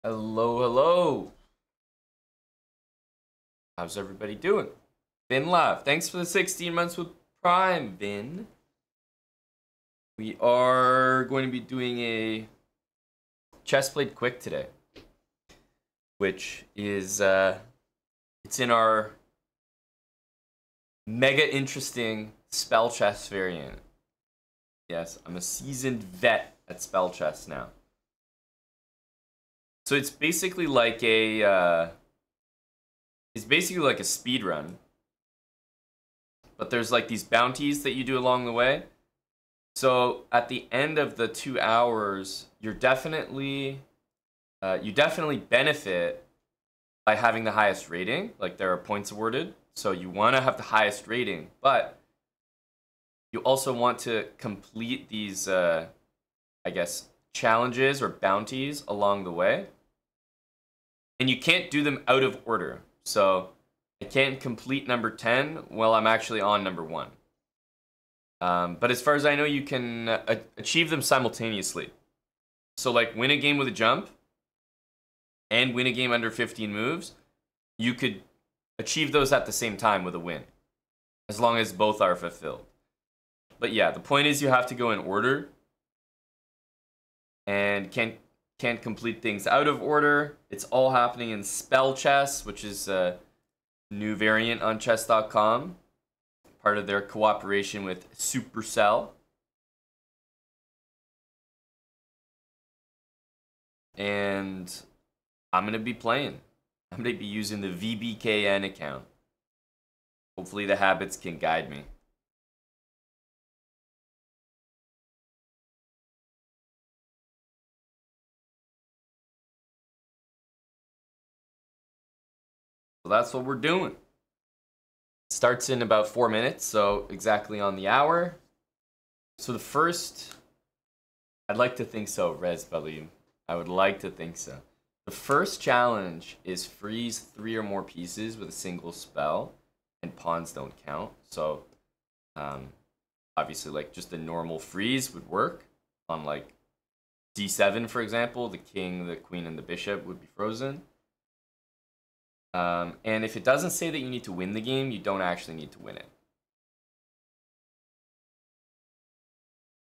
Hello, hello. How's everybody doing? Vin Live. Thanks for the 16 months with Prime, Vin. We are going to be doing a chess played quick today, which is it's in our mega interesting spell chess variant. Yes, I'm a seasoned vet at spell chess now. So it's basically like a speed run, but there's like these bounties that you do along the way. So at the end of the 2 hours, you definitely benefit by having the highest rating. Like there are points awarded, so you want to have the highest rating, but you also want to complete these, I guess, challenges or bounties along the way. And you can't do them out of order. So I can't complete number 10 while I'm actually on number 1. But as far as I know, you can achieve them simultaneously. So like win a game with a jump and win a game under 15 moves, you could achieve those at the same time with a win, as long as both are fulfilled. But yeah, the point is you have to go in order and can't complete things out of order. It's all happening in spell chess, which is a new variant on chess.com, part of their cooperation with Supercell. And I'm going to be playing. I'm going to be using the VBKN account. Hopefully the habits can guide me. So that's what we're doing. Starts in about 4 minutes, so exactly on the hour. So the first, I'd like to think so, Rez Balim. I would like to think so. The first challenge is freeze 3 or more pieces with a single spell, and pawns don't count. So, obviously, like just a normal freeze would work on like d7, for example. The king, the queen, and the bishop would be frozen. And if it doesn't say that you need to win the game, you don't actually need to win it.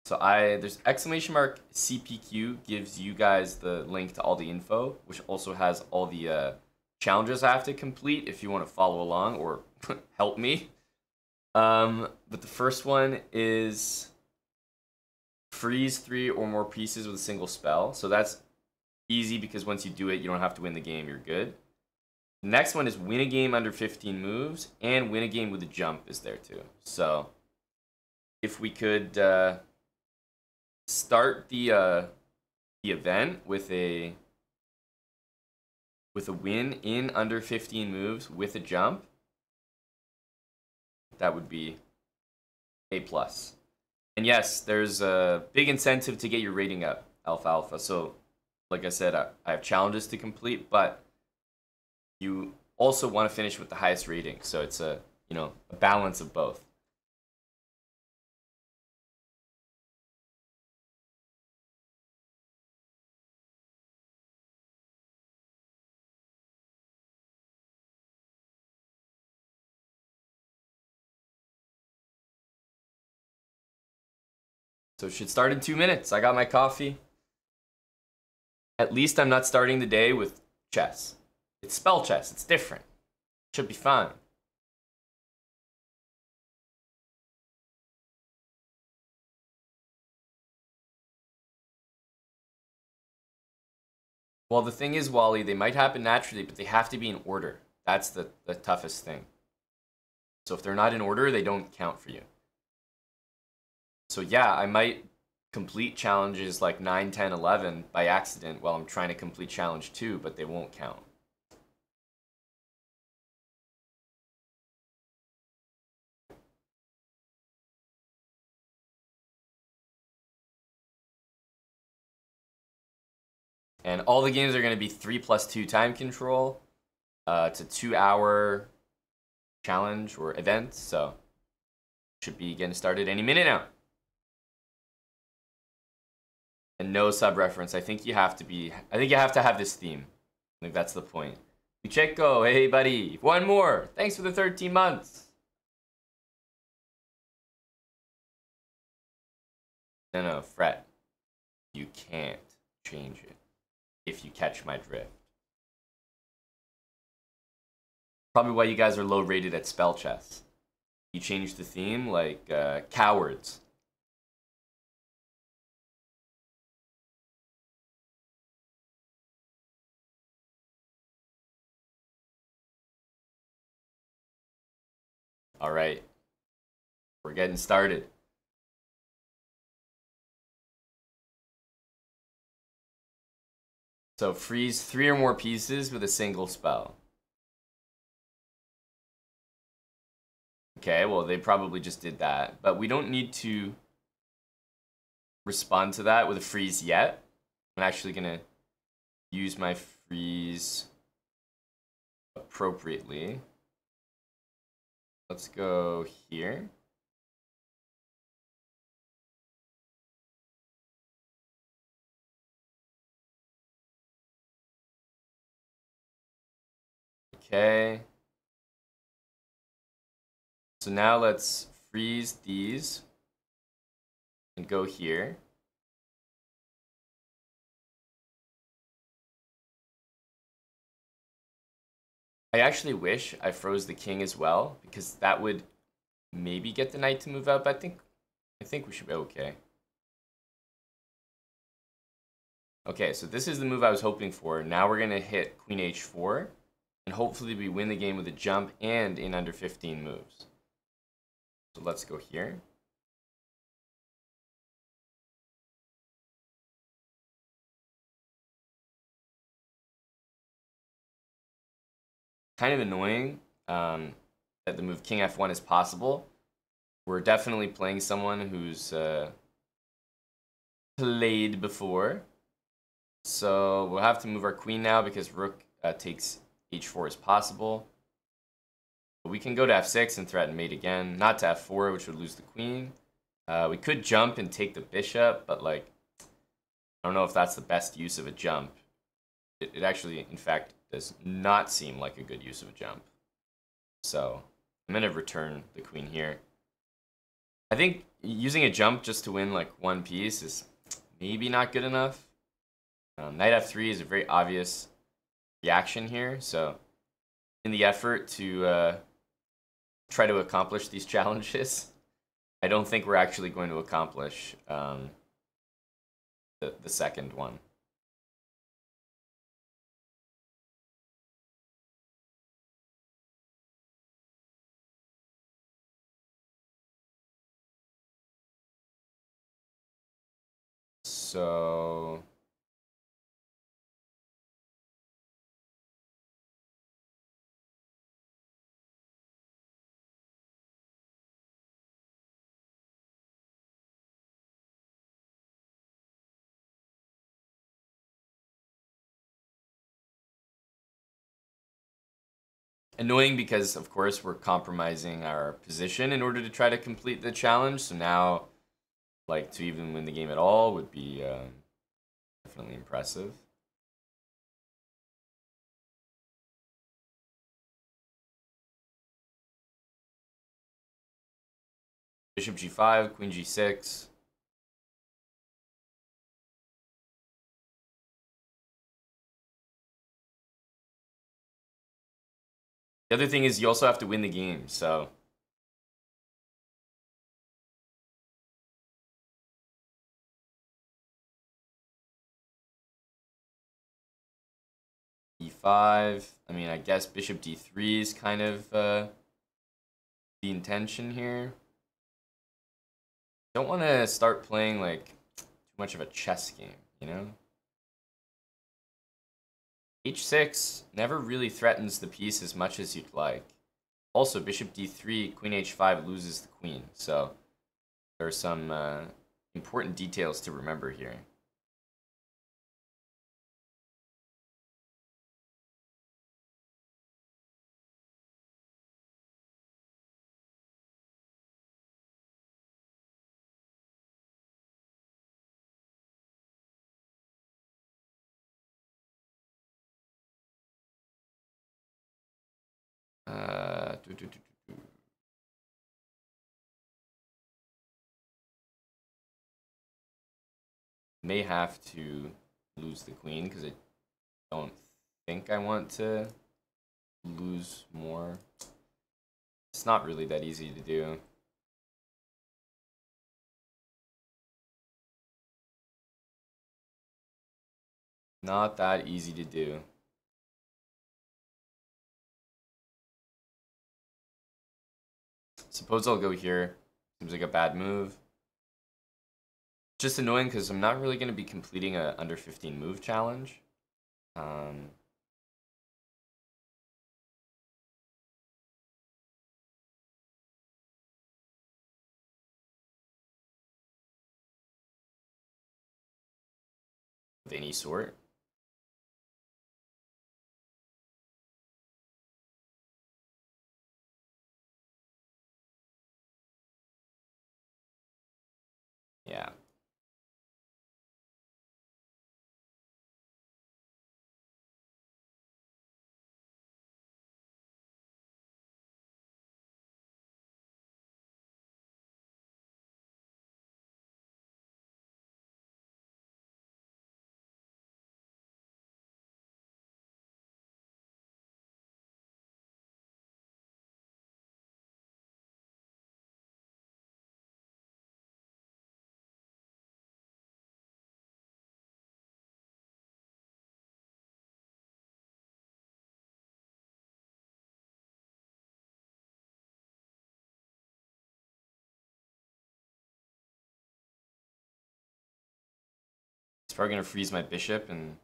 So there's exclamation mark CPQ gives you guys the link to all the info, which also has all the challenges I have to complete if you want to follow along or help me. But the first one is freeze 3 or more pieces with a single spell. So that's easy because once you do it, you don't have to win the game, you're good. The next one is win a game under 15 moves, and win a game with a jump is there too. So if we could start the event with a win in under 15 moves with a jump, that would be A+. And yes, there's a big incentive to get your rating up, Alpha. So like I said, I have challenges to complete, but you also want to finish with the highest rating. So it's a balance of both. So it should start in 2 minutes. I got my coffee. At least I'm not starting the day with chess. It's spell chess. It's different. Should be fine. Well, the thing is, Wally, they might happen naturally, but they have to be in order. That's the toughest thing. So if they're not in order, they don't count for you. So yeah, I might complete challenges like 9, 10, 11 by accident while I'm trying to complete challenge 2, but they won't count. And all the games are going to be 3+2 time control. It's a 2-hour challenge or event, so should be getting started any minute now. and no sub-reference. I think you have to have this theme. I think that's the point. Ucheko, hey buddy. One more. Thanks for the 13 months. No, Fret. You can't change it if you catch my drift. Probably why you guys are low rated at spell chess. You change the theme like cowards. All right, we're getting started. So freeze 3 or more pieces with a single spell. Okay, well, they probably just did that, but we don't need to respond to that with a freeze yet. I'm actually gonna use my freeze appropriately. Let's go here. Okay. So now let's freeze these and go here. I actually wish I froze the king as well, because that would maybe get the knight to move out, but I think we should be okay. Okay, so this is the move I was hoping for. Now we're gonna hit queen h4, and hopefully we win the game with a jump and in under 15 moves. So let's go here. Kind of annoying that the move king f1 is possible. We're definitely playing someone who's played before. So we'll have to move our queen now because rook takes h4 is possible. But we can go to f6 and threaten mate again. Not to f4, which would lose the queen. We could jump and take the bishop, but like, I don't know if that's the best use of a jump. It actually, in fact, does not seem like a good use of a jump. So I'm going to return the queen here. I think using a jump just to win like one piece is maybe not good enough. Knight f3 is a very obvious reaction here. So in the effort to try to accomplish these challenges, I don't think we're actually going to accomplish the second one. So annoying because, of course, we're compromising our position in order to try to complete the challenge. So now, like, to even win the game at all would be definitely impressive. Bishop g5, queen g6. The other thing is you also have to win the game, so e5. I mean, I guess bishop d3 is kind of the intention here. Don't want to start playing like too much of a chess game, you know? h6 never really threatens the piece as much as you'd like. Also, bishop d3, queen h5 loses the queen, so there are some important details to remember here. May have to lose the queen because I don't think I want to lose more. It's not really that easy to do. Not that easy to do. Suppose I'll go here. Seems like a bad move. Just annoying because I'm not really going to be completing a under 15 move challenge. Of any sort. Yeah. It's probably going to freeze my bishop and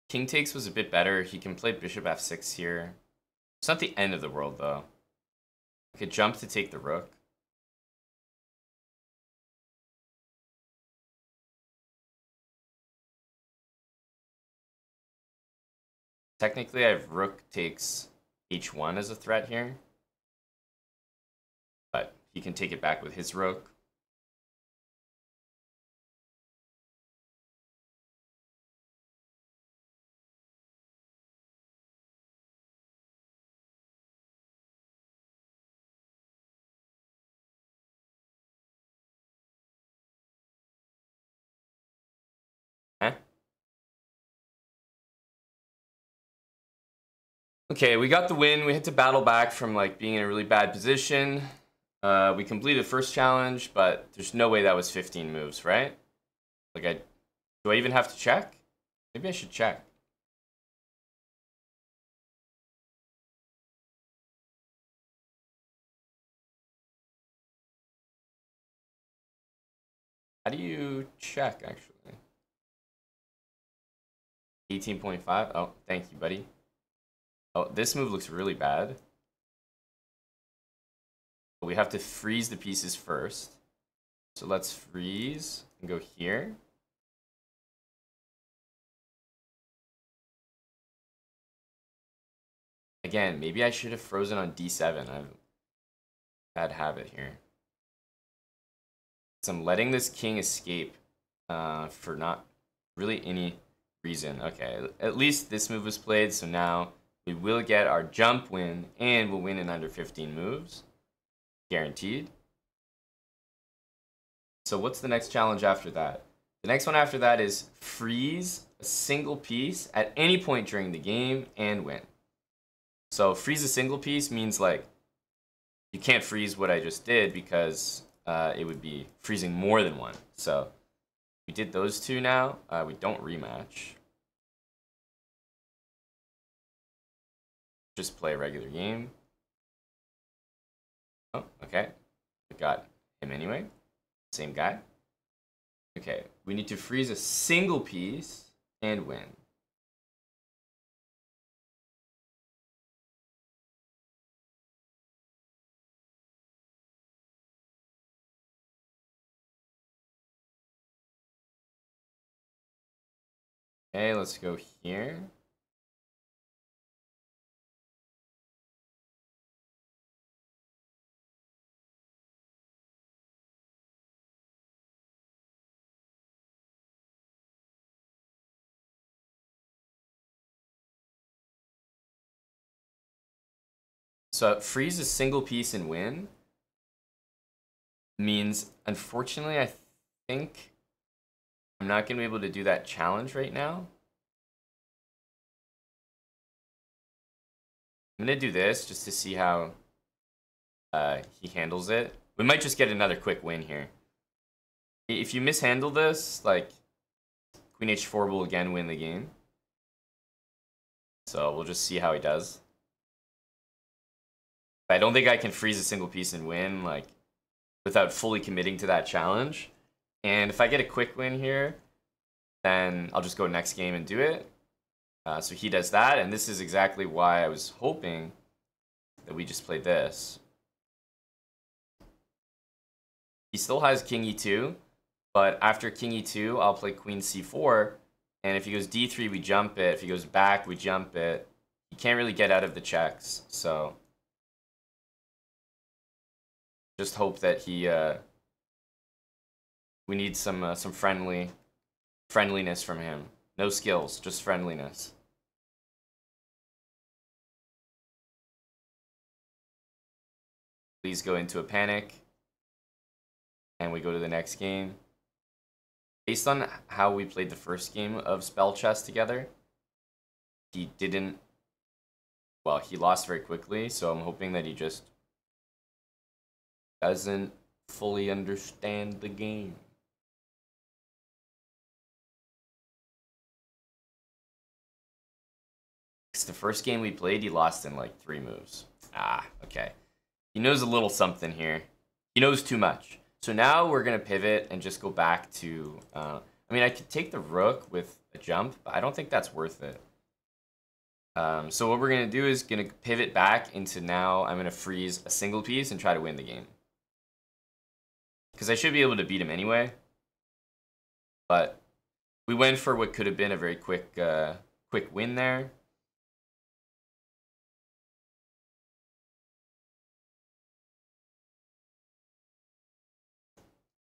king takes was a bit better. He can play bishop f6 here. It's not the end of the world though. I could jump to take the rook. Technically, I have rook takes h1 as a threat here. But he can take it back with his rook. Eh? Okay, we got the win. We had to battle back from like being in a really bad position. We completed the first challenge, but there's no way that was 15 moves, right? Like, do I even have to check? Maybe I should check. How do you check, actually? 18.5? Oh, thank you, buddy. Oh, this move looks really bad. We have to freeze the pieces first. So let's freeze and go here. Again, maybe I should have frozen on d7. I have a bad habit here. So I'm letting this king escape for not really any reason. Okay, at least this move was played, so now we will get our jump win, and we'll win in under 15 moves. Guaranteed. So what's the next challenge after that? The next one after that is freeze a single piece at any point during the game and win. So freeze a single piece means like you can't freeze what I just did because it would be freezing more than one. So we did those two now. We don't rematch. Just play a regular game. Oh, okay. We got him anyway. Same guy. Okay, we need to freeze a single piece and win. Okay, let's go here. So freeze a single piece and win means, unfortunately, I think I'm not going to be able to do that challenge right now. I'm going to do this just to see how he handles it. We might just get another quick win here. If you mishandle this, like, Queen H4 will again win the game. So we'll just see how he does. I don't think I can freeze a single piece and win, like, without fully committing to that challenge. And if I get a quick win here, then I'll just go next game and do it. So he does that, and this is exactly why I was hoping that we just played this. He still has King E2, but after King E2, I'll play Queen C4, and if he goes D3, we jump it. If he goes back, we jump it. He can't really get out of the checks, so just hope that he. We need some friendliness from him. No skills, just friendliness. Please go into a panic, and we go to the next game. Based on how we played the first game of Spell Chess together, he didn't. Well, he lost very quickly, so I'm hoping that he just doesn't fully understand the game. Because the first game we played, he lost in like 3 moves. Ah, okay. He knows a little something here. He knows too much. So now we're going to pivot and just go back to... I mean, I could take the rook with a jump, but I don't think that's worth it. So what we're going to do is going to pivot back into now I'm going to freeze a single piece and try to win the game. Because I should be able to beat him anyway. But we went for what could have been a very quick win there.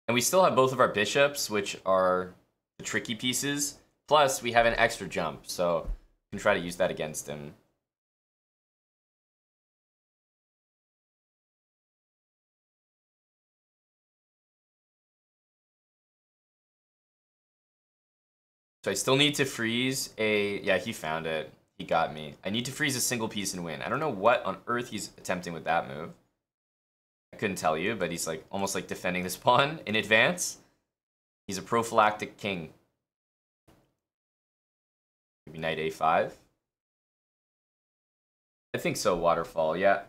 And we still have both of our bishops, which are the tricky pieces. Plus, we have an extra jump, so we can try to use that against him. So I still need to freeze a... Yeah, he found it. He got me. I need to freeze a single piece and win. I don't know what on earth he's attempting with that move. I couldn't tell you, but he's like almost like defending this pawn in advance. He's a prophylactic king. Maybe knight a5. I think so, waterfall, yeah.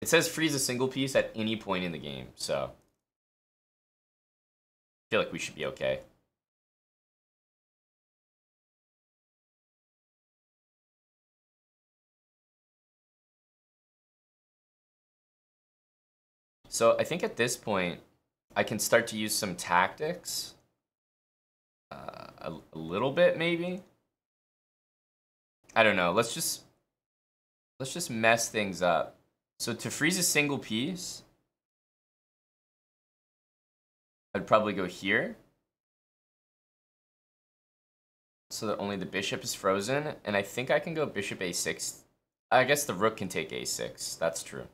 It says freeze a single piece at any point in the game, so... I feel like we should be okay. So I think at this point, I can start to use some tactics. A little bit, maybe. I don't know. Let's just mess things up. So to freeze a single piece, I'd probably go here. So that only the bishop is frozen. And I think I can go bishop a6. I guess the rook can take a6. That's true.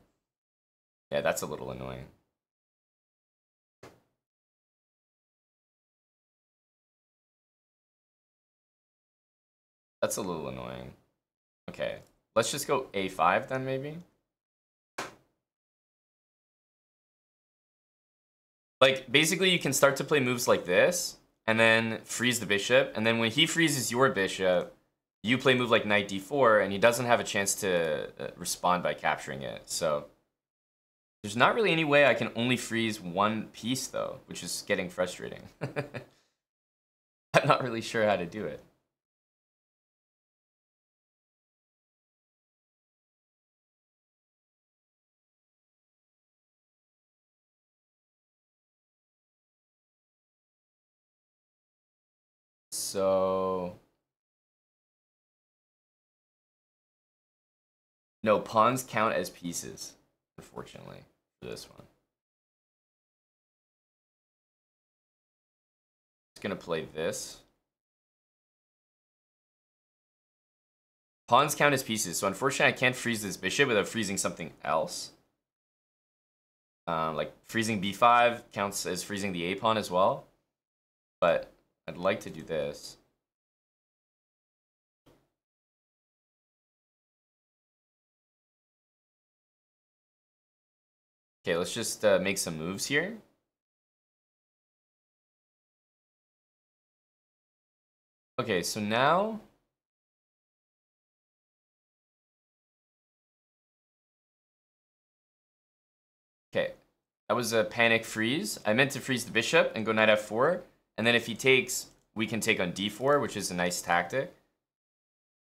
Yeah, that's a little annoying. That's a little annoying. Okay, let's just go a5 then, maybe. Like, basically, you can start to play moves like this, and then freeze the bishop, and then when he freezes your bishop, you play a move like knight d4, and he doesn't have a chance to respond by capturing it. So there's not really any way I can only freeze one piece, though, which is getting frustrating. I'm not really sure how to do it. So... No, pawns count as pieces, unfortunately, for this one. It's gonna play this. Pawns count as pieces, so unfortunately I can't freeze this bishop without freezing something else. Like freezing b5 counts as freezing the a pawn as well. But I'd like to do this. Okay, let's just make some moves here. Okay, so now... Okay, that was a panic freeze. I meant to freeze the bishop and go knight f4. And then if he takes, we can take on d4, which is a nice tactic.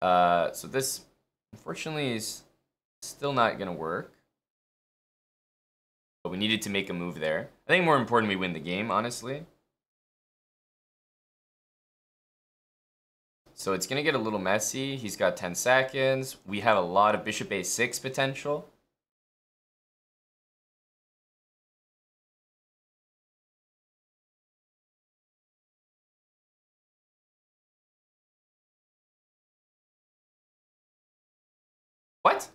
So this, unfortunately, is still not going to work. But we needed to make a move there. I think more important, we win the game, honestly. So it's going to get a little messy. He's got 10 seconds. We have a lot of bishop a6 potential. What?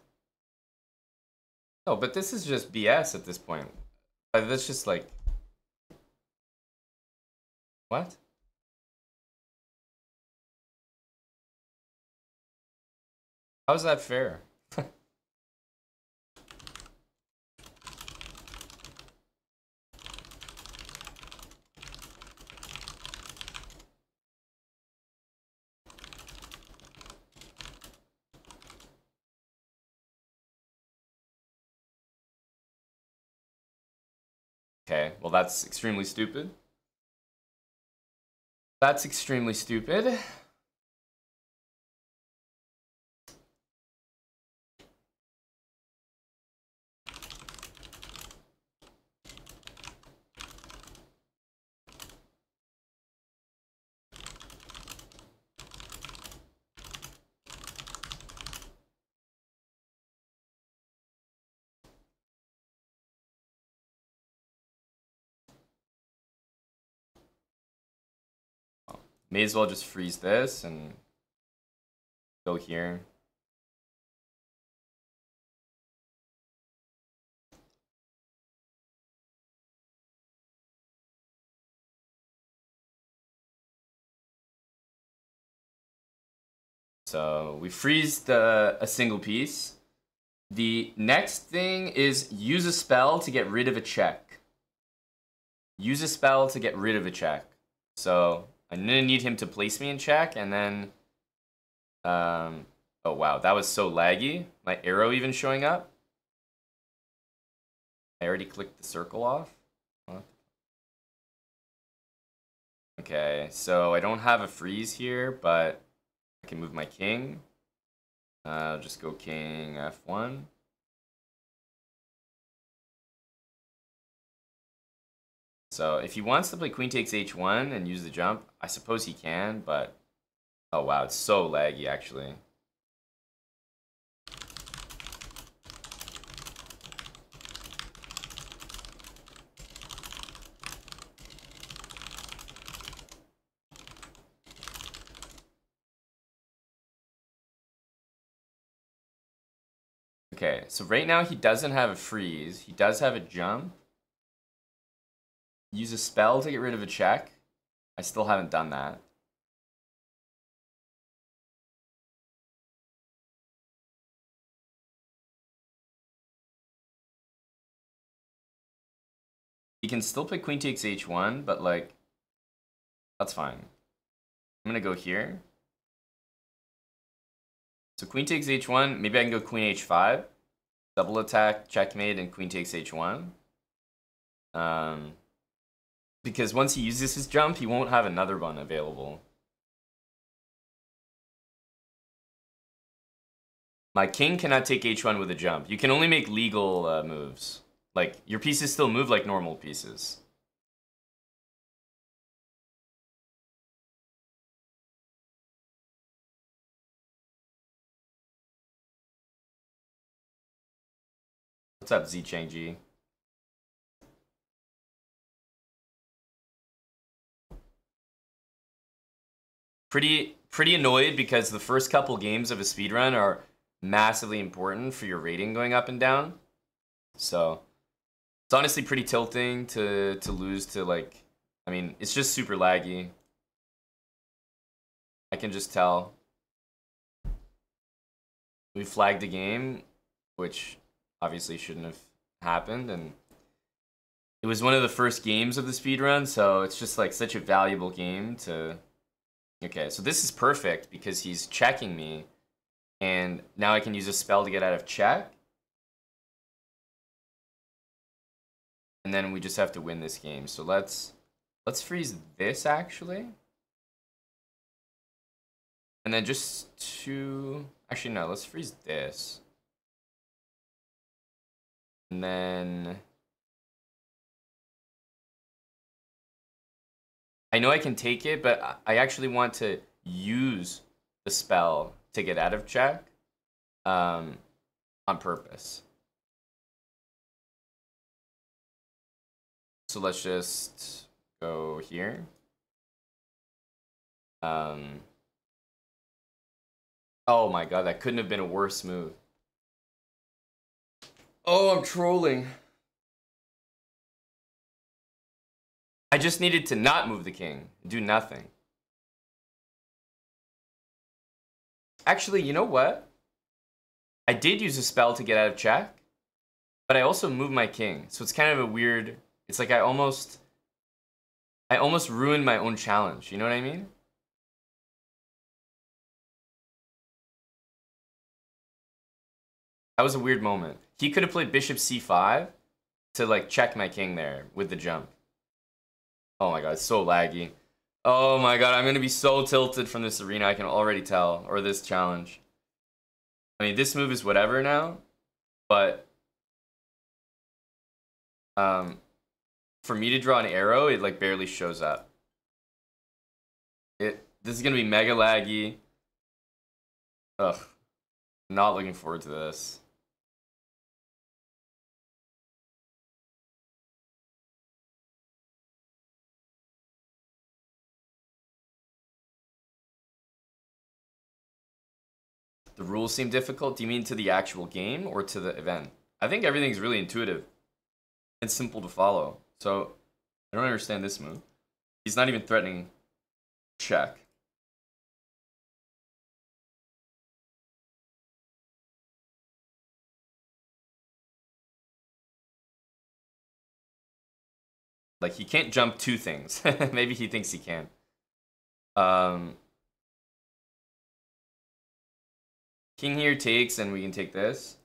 No, but this is just BS at this point. That's just like... What? How's that fair? Okay, well that's extremely stupid. That's extremely stupid. May as well just freeze this and go here. So we freezed a single piece. The next thing is use a spell to get rid of a check. Use a spell to get rid of a check. So I'm gonna need him to place me in check, and then, oh wow, that was so laggy. My arrow even showing up. I already clicked the circle off. What? Okay, so I don't have a freeze here, but I can move my king. I'll just go king f1. So if he wants to play queen takes h1 and use the jump, I suppose he can, but... Oh wow, it's so laggy actually. Okay, so right now he doesn't have a freeze. He does have a jump. Use a spell to get rid of a check. I still haven't done that. He can still pick queen takes h1, but like, that's fine. I'm gonna go here. So queen takes h1, maybe I can go queen h5. Double attack, checkmate, and queen takes h1. Because once he uses his jump, he won't have another one available. My king cannot take h1 with a jump. You can only make legal moves. Like, your pieces still move like normal pieces. What's up, Z Chang Ji? Pretty pretty annoyed because the first couple games of a speedrun are massively important for your rating going up and down. So it's honestly pretty tilting to lose to, like, I mean, it's just super laggy. I can just tell. We flagged the game, which obviously shouldn't have happened, and it was one of the first games of the speedrun, so it's just like such a valuable game to... Okay, so this is perfect because he's checking me, and now I can use a spell to get out of check. And then we just have to win this game. So let's freeze this, actually. And then just to... Actually, no, let's freeze this. And then... I know I can take it, but I actually want to use the spell to get out of check on purpose. So let's just go here. Oh my god, that couldn't have been a worse move. Oh, I'm trolling. I just needed to not move the king, do nothing. Actually, you know what? I did use a spell to get out of check, but I also moved my king. So it's kind of a weird, it's like I almost ruined my own challenge, you know what I mean? That was a weird moment. He could have played bishop c5 to, like, check my king there with the jump. Oh my god, it's so laggy. Oh my god, I'm gonna be so tilted from this arena, I can already tell. Or this challenge. I mean, this move is whatever now, but for me to draw an arrow, it, like, barely shows up. This is gonna be mega laggy. Ugh. Not looking forward to this. The rules seem difficult. Do you mean to the actual game or to the event? I think everything's really intuitive and simple to follow. So I don't understand this move. He's not even threatening check. Like, he can't jump two things. Maybe he thinks he can. King here takes, and we can take this.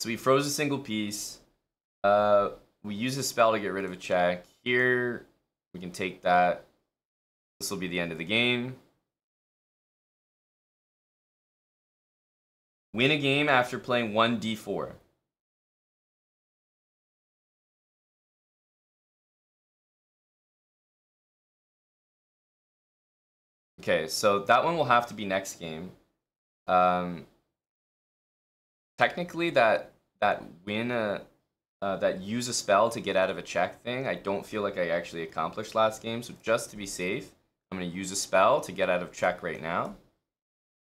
So we froze a single piece. We use a spell to get rid of a check. Here, we can take that. This will be the end of the game. Win a game after playing 1d4. Okay, so that one will have to be next game. Technically, that use a spell to get out of a check thing, I don't feel like I actually accomplished last game. So just to be safe, I'm going to use a spell to get out of check right now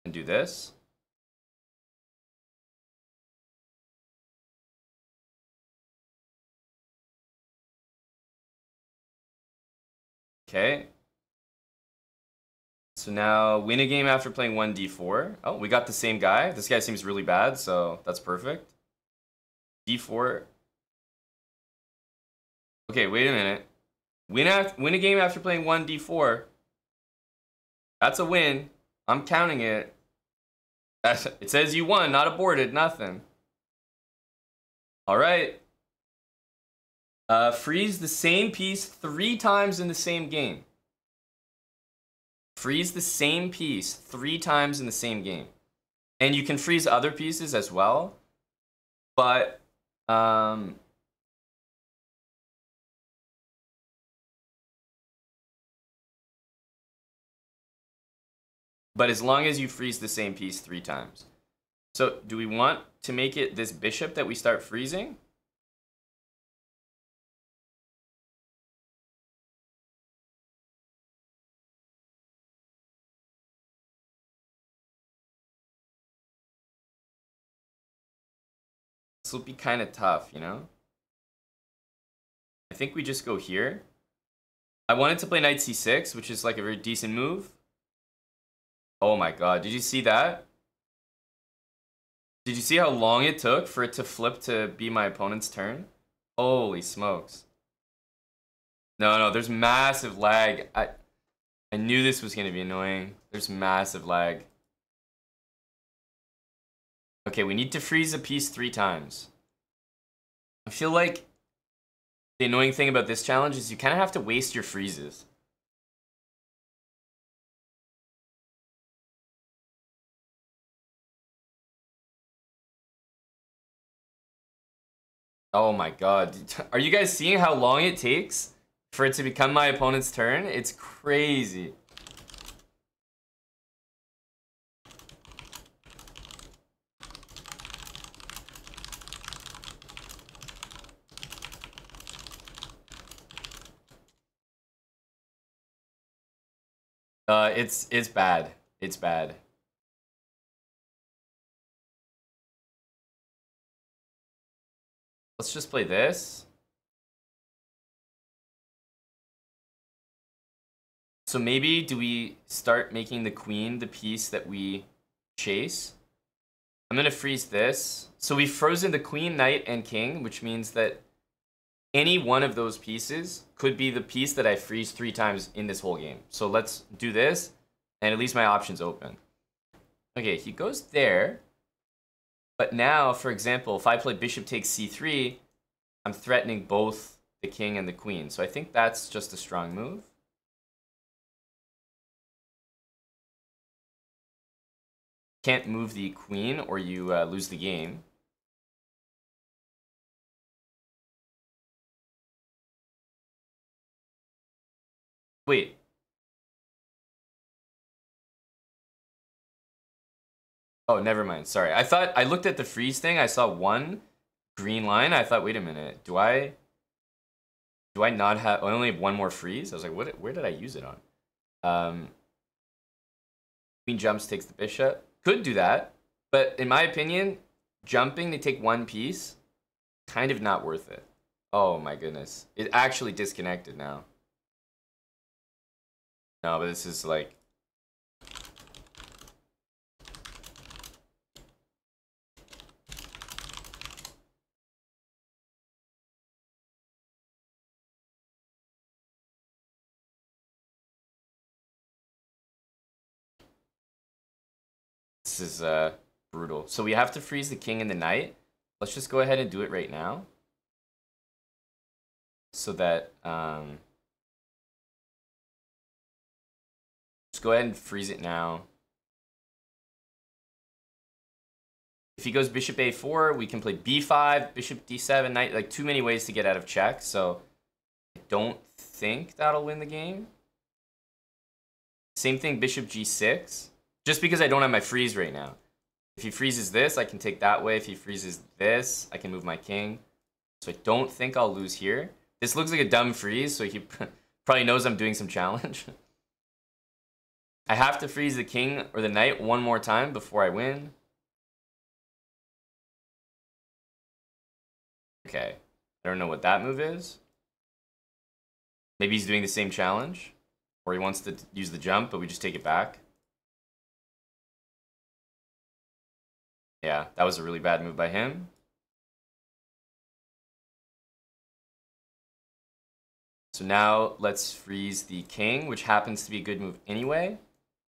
and do this. Okay. So now win a game after playing 1d4. Oh, we got the same guy. This guy seems really bad, so that's perfect. d4. Okay, wait a minute. Win a game after playing 1d4. That's a win. I'm counting it. It says you won, not aborted, nothing. All right. Freeze the same piece 3 times in the same game. Freeze the same piece 3 times in the same game. And you can freeze other pieces as well. But but as long as you freeze the same piece 3 times. So do we want to make it this bishop that we start freezing? This will be kind of tough, you know? I think we just go here. I wanted to play knight c6, which is like a very decent move. Oh my god, did you see that? Did you see how long it took for it to flip to be my opponent's turn? Holy smokes. No, there's massive lag. I knew this was going to be annoying. There's massive lag. Okay, we need to freeze a piece 3 times. I feel like the annoying thing about this challenge is you kind of have to waste your freezes. Oh my god. Are you guys seeing how long it takes for it to become my opponent's turn? It's crazy. It's bad. It's bad. Let's just play this. So maybe do we start making the queen the piece that we chase? I'm gonna freeze this. So we've frozen the queen, knight, and king, which means that any one of those pieces could be the piece that I freeze 3 times in this whole game. So let's do this, and at least my option's open. Okay, he goes there. But now, for example, if I play bishop takes c3, I'm threatening both the king and the queen. So I think that's just a strong move. Can't move the queen or you lose the game. Wait. Oh, never mind. Sorry. I thought I looked at the freeze thing. I saw 1 green line. I thought, wait a minute. Do I not have... I only have 1 more freeze? I was like, where did I use it on? Queen jumps, takes the bishop. Could do that. But in my opinion, jumping to take 1 piece, kind of not worth it. Oh my goodness. It actually disconnected now. No, but this is like... This is brutal. So we have to freeze the king and the knight. Let's just go ahead and do it right now. So that... Just go ahead and freeze it now. If he goes bishop a4, we can play b5, bishop d7, knight, like too many ways to get out of check. So I don't think that'll win the game. Same thing, bishop g6. Just because I don't have my freeze right now. If he freezes this, I can take that way. If he freezes this, I can move my king. So I don't think I'll lose here. This looks like a dumb freeze, so he probably knows I'm doing some challenge. I have to freeze the king or the knight 1 more time before I win. Okay. I don't know what that move is. Maybe he's doing the same challenge. Or he wants to use the jump, but we just take it back. Yeah, that was a really bad move by him. So now let's freeze the king, which happens to be a good move anyway,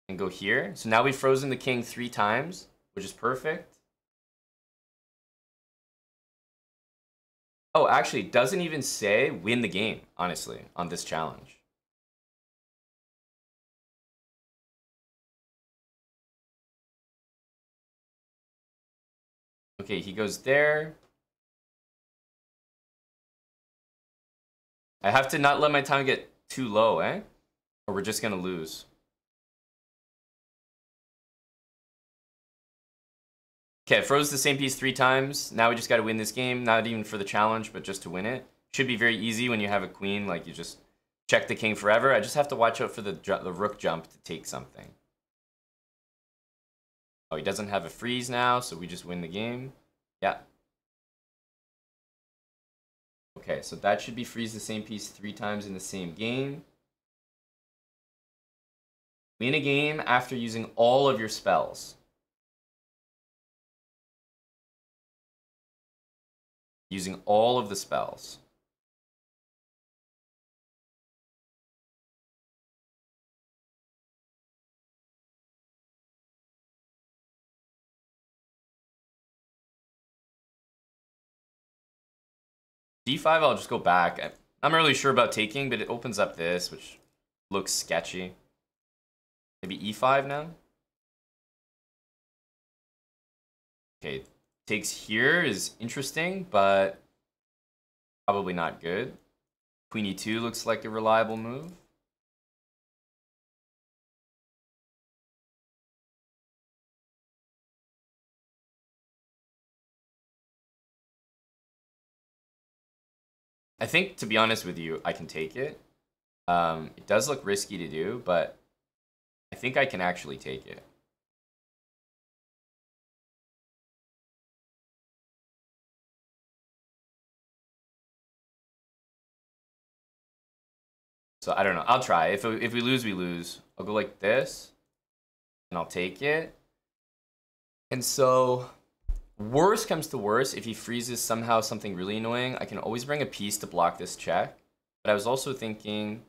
and go here. So now we've frozen the king 3 times, which is perfect. Oh, actually, it doesn't even say win the game, honestly, on this challenge. Okay, he goes there. I have to not let my time get too low, eh? Or we're just gonna lose. Okay, froze the same piece 3 times. Now we just got to win this game. Not even for the challenge, but just to win it. Should be very easy when you have a queen. Like, you just check the king forever. I just have to watch out for the rook jump to take something. Oh, he doesn't have a freeze now, so we just win the game. Yeah. Okay, so that should be freeze the same piece 3 times in the same game. Win a game after using all of your spells. Using all of the spells. D5, I'll just go back. I'm not really sure about taking, but it opens up this, which looks sketchy. Maybe E5 now? Okay, takes here is interesting, but probably not good. Queen E2 looks like a reliable move. I think, to be honest with you, I can take it. It does look risky to do, but I think I can actually take it. So I don't know. I'll try. If we lose, we lose. I'll go like this, and I'll take it. And so, worst comes to worst, if he freezes somehow something really annoying, I can always bring a piece to block this check. But I was also thinking,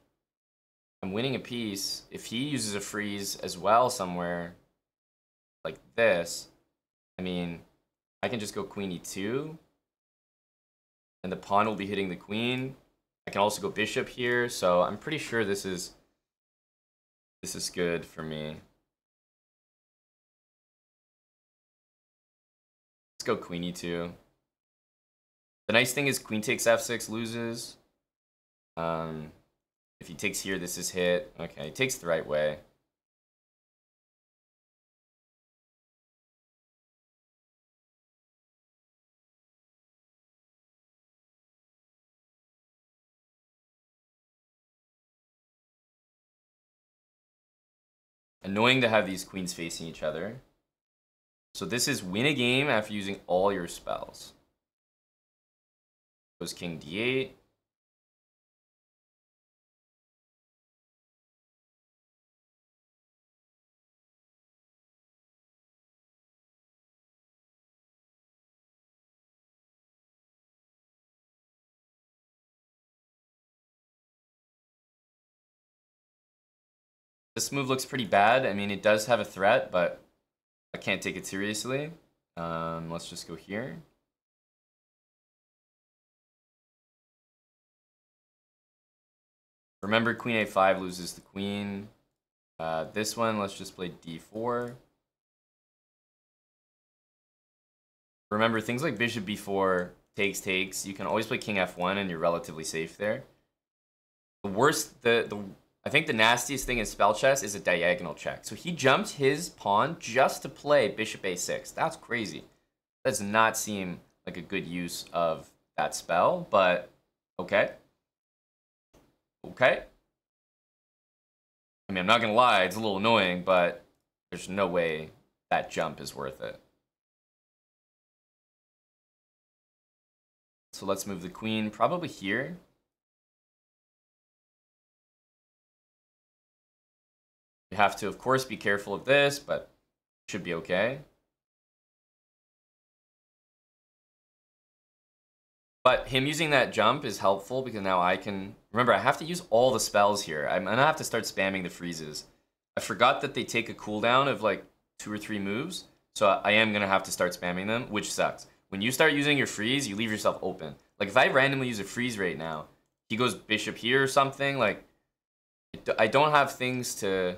I'm winning a piece. If he uses a freeze as well somewhere, like this, I mean, I can just go queen e2, and the pawn will be hitting the queen. I can also go bishop here, so I'm pretty sure this is good for me. Let's go queen e2. The nice thing is queen takes f6 loses. If he takes here, this is hit. Okay, he takes the right way. Annoying to have these queens facing each other. So this is win a game after using all your spells. Goes king d8. This move looks pretty bad. I mean, it does have a threat, but I can't take it seriously. Let's just go here. Remember, queen a5 loses the queen. This one, let's just play d4. Remember, things like bishop b4, takes. You can always play king f1, and you're relatively safe there. The worst, I think the nastiest thing in spell chess is a diagonal check. So he jumped his pawn just to play bishop a6. That's crazy. That does not seem like a good use of that spell, but okay. Okay. I mean, I'm not gonna lie, it's a little annoying, but there's no way that jump is worth it. So let's move the queen probably here. You have to, of course, be careful of this, but should be okay. But him using that jump is helpful because now I can... Remember, I have to use all the spells here. I'm going to have to start spamming the freezes. I forgot that they take a cooldown of like 2 or 3 moves, so I am going to have to start spamming them, which sucks. When you start using your freeze, you leave yourself open. Like, if I randomly use a freeze right now, he goes bishop here or something, like, I don't have things to...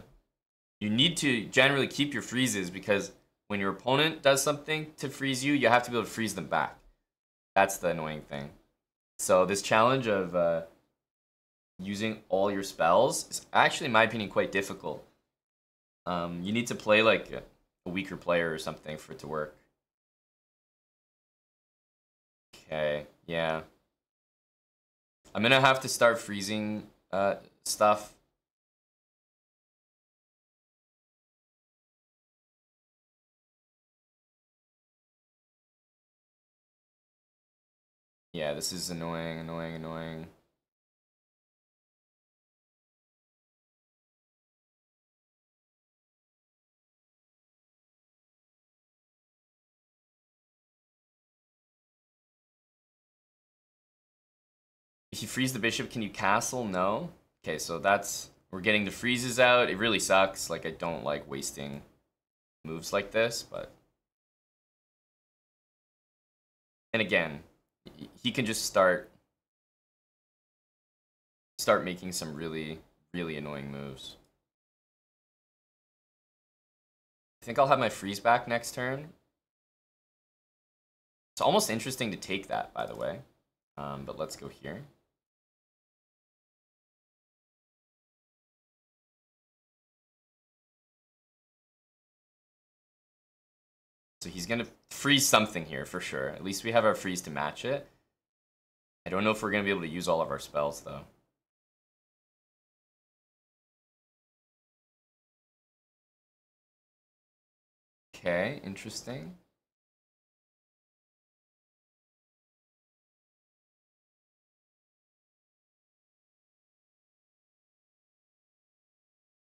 You need to generally keep your freezes because when your opponent does something to freeze you, you have to be able to freeze them back. That's the annoying thing. So this challenge of using all your spells is actually, in my opinion, quite difficult. You need to play like a weaker player or something for it to work. Okay, yeah. I'm gonna have to start freezing stuff. Yeah, this is annoying, annoying, annoying. If you freeze the bishop, can you castle? No. Okay, so that's... We're getting the freezes out. It really sucks. Like, I don't like wasting moves like this, but... And again, he can just start making some really, really annoying moves. I think I'll have my freeze back next turn. It's almost interesting to take that, by the way. But let's go here. So he's gonna freeze something here for sure. At least we have our freeze to match it. I don't know if we're gonna be able to use all of our spells though. Okay, interesting.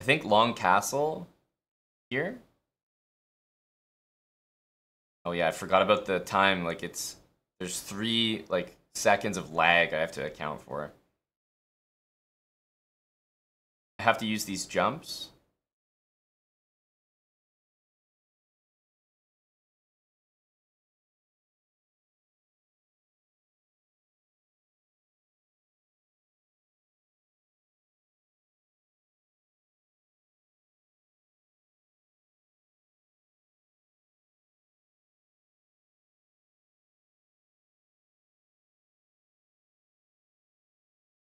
I think long castle here. Oh yeah, I forgot about the time. Like there's 3 like seconds of lag I have to account for. I have to use these jumps.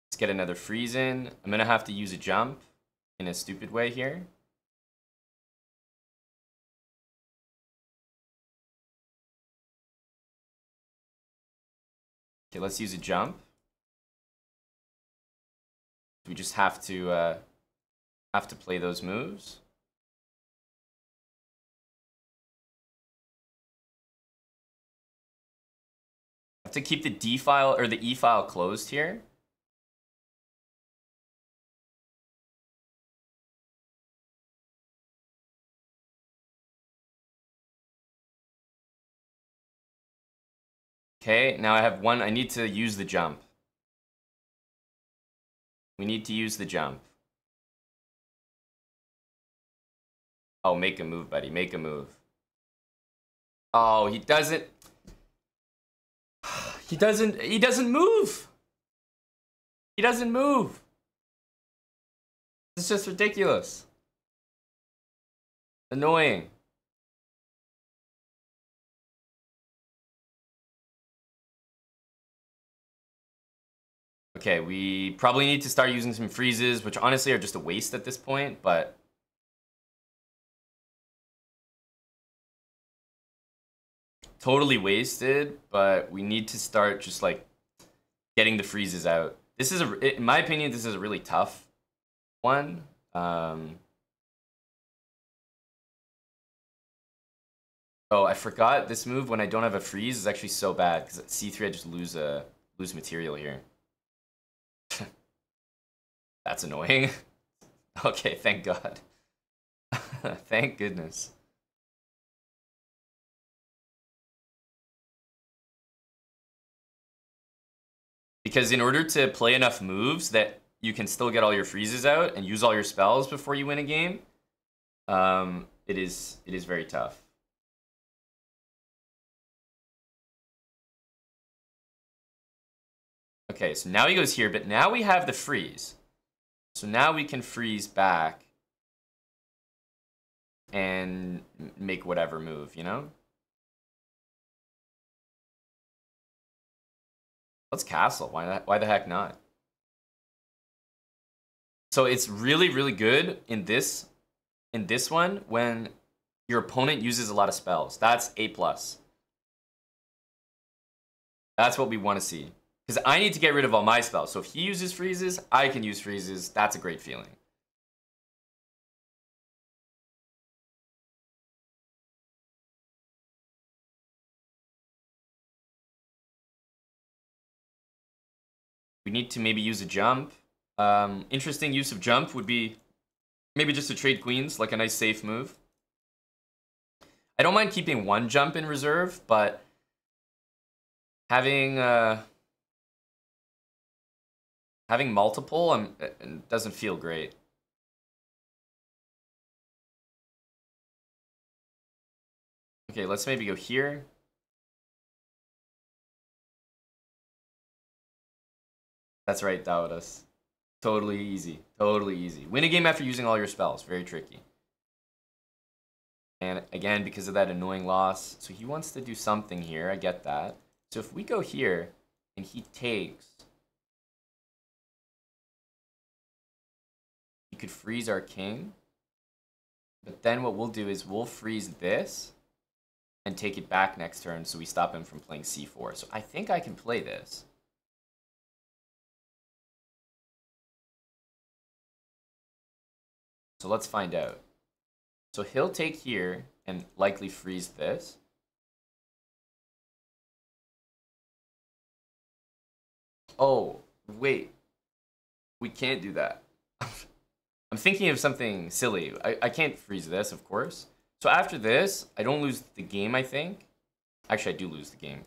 Let's get another freeze in. I'm gonna have to use a jump in a stupid way here. Okay, let's use a jump. We just have to play those moves. Have to keep the D file or the E file closed here. Okay, now I have one. I need to use the jump. We need to use the jump. Oh, make a move, buddy. Make a move. Oh, he doesn't. He doesn't move. He doesn't move. It's just ridiculous. Annoying. Okay, we probably need to start using some freezes, which honestly are just a waste at this point, but... Totally wasted, but we need to start just, like, getting the freezes out. This is, in my opinion, this is a really tough one. Oh, I forgot this move when I don't have a freeze is actually so bad, because at C3 I just lose material here. That's annoying. Okay, thank God. Thank goodness. Because in order to play enough moves that you can still get all your freezes out and use all your spells before you win a game, it is very tough. Okay, so now he goes here, but now we have the freeze. So now we can freeze back and make whatever move, you know? Let's castle. Why the heck not? So it's really, really good in this one when your opponent uses a lot of spells. That's A+. That's what we want to see. Because I need to get rid of all my spells. So if he uses freezes, I can use freezes. That's a great feeling. We need to maybe use a jump. Interesting use of jump would be maybe just to trade queens, like a nice safe move. I don't mind keeping one jump in reserve, but having multiple doesn't feel great. Okay, let's maybe go here. That's right, Daudas. Totally easy. Totally easy. Win a game after using all your spells. Very tricky. And again, because of that annoying loss. So he wants to do something here. I get that. So if we go here and he takes, he could freeze our king. But then what we'll do is we'll freeze this and take it back next turn so we stop him from playing c4. So I think I can play this. So let's find out. So he'll take here and likely freeze this. Oh, wait. We can't do that. I'm thinking of something silly. I can't freeze this, of course. So after this, I don't lose the game, I think. Actually, I do lose the game.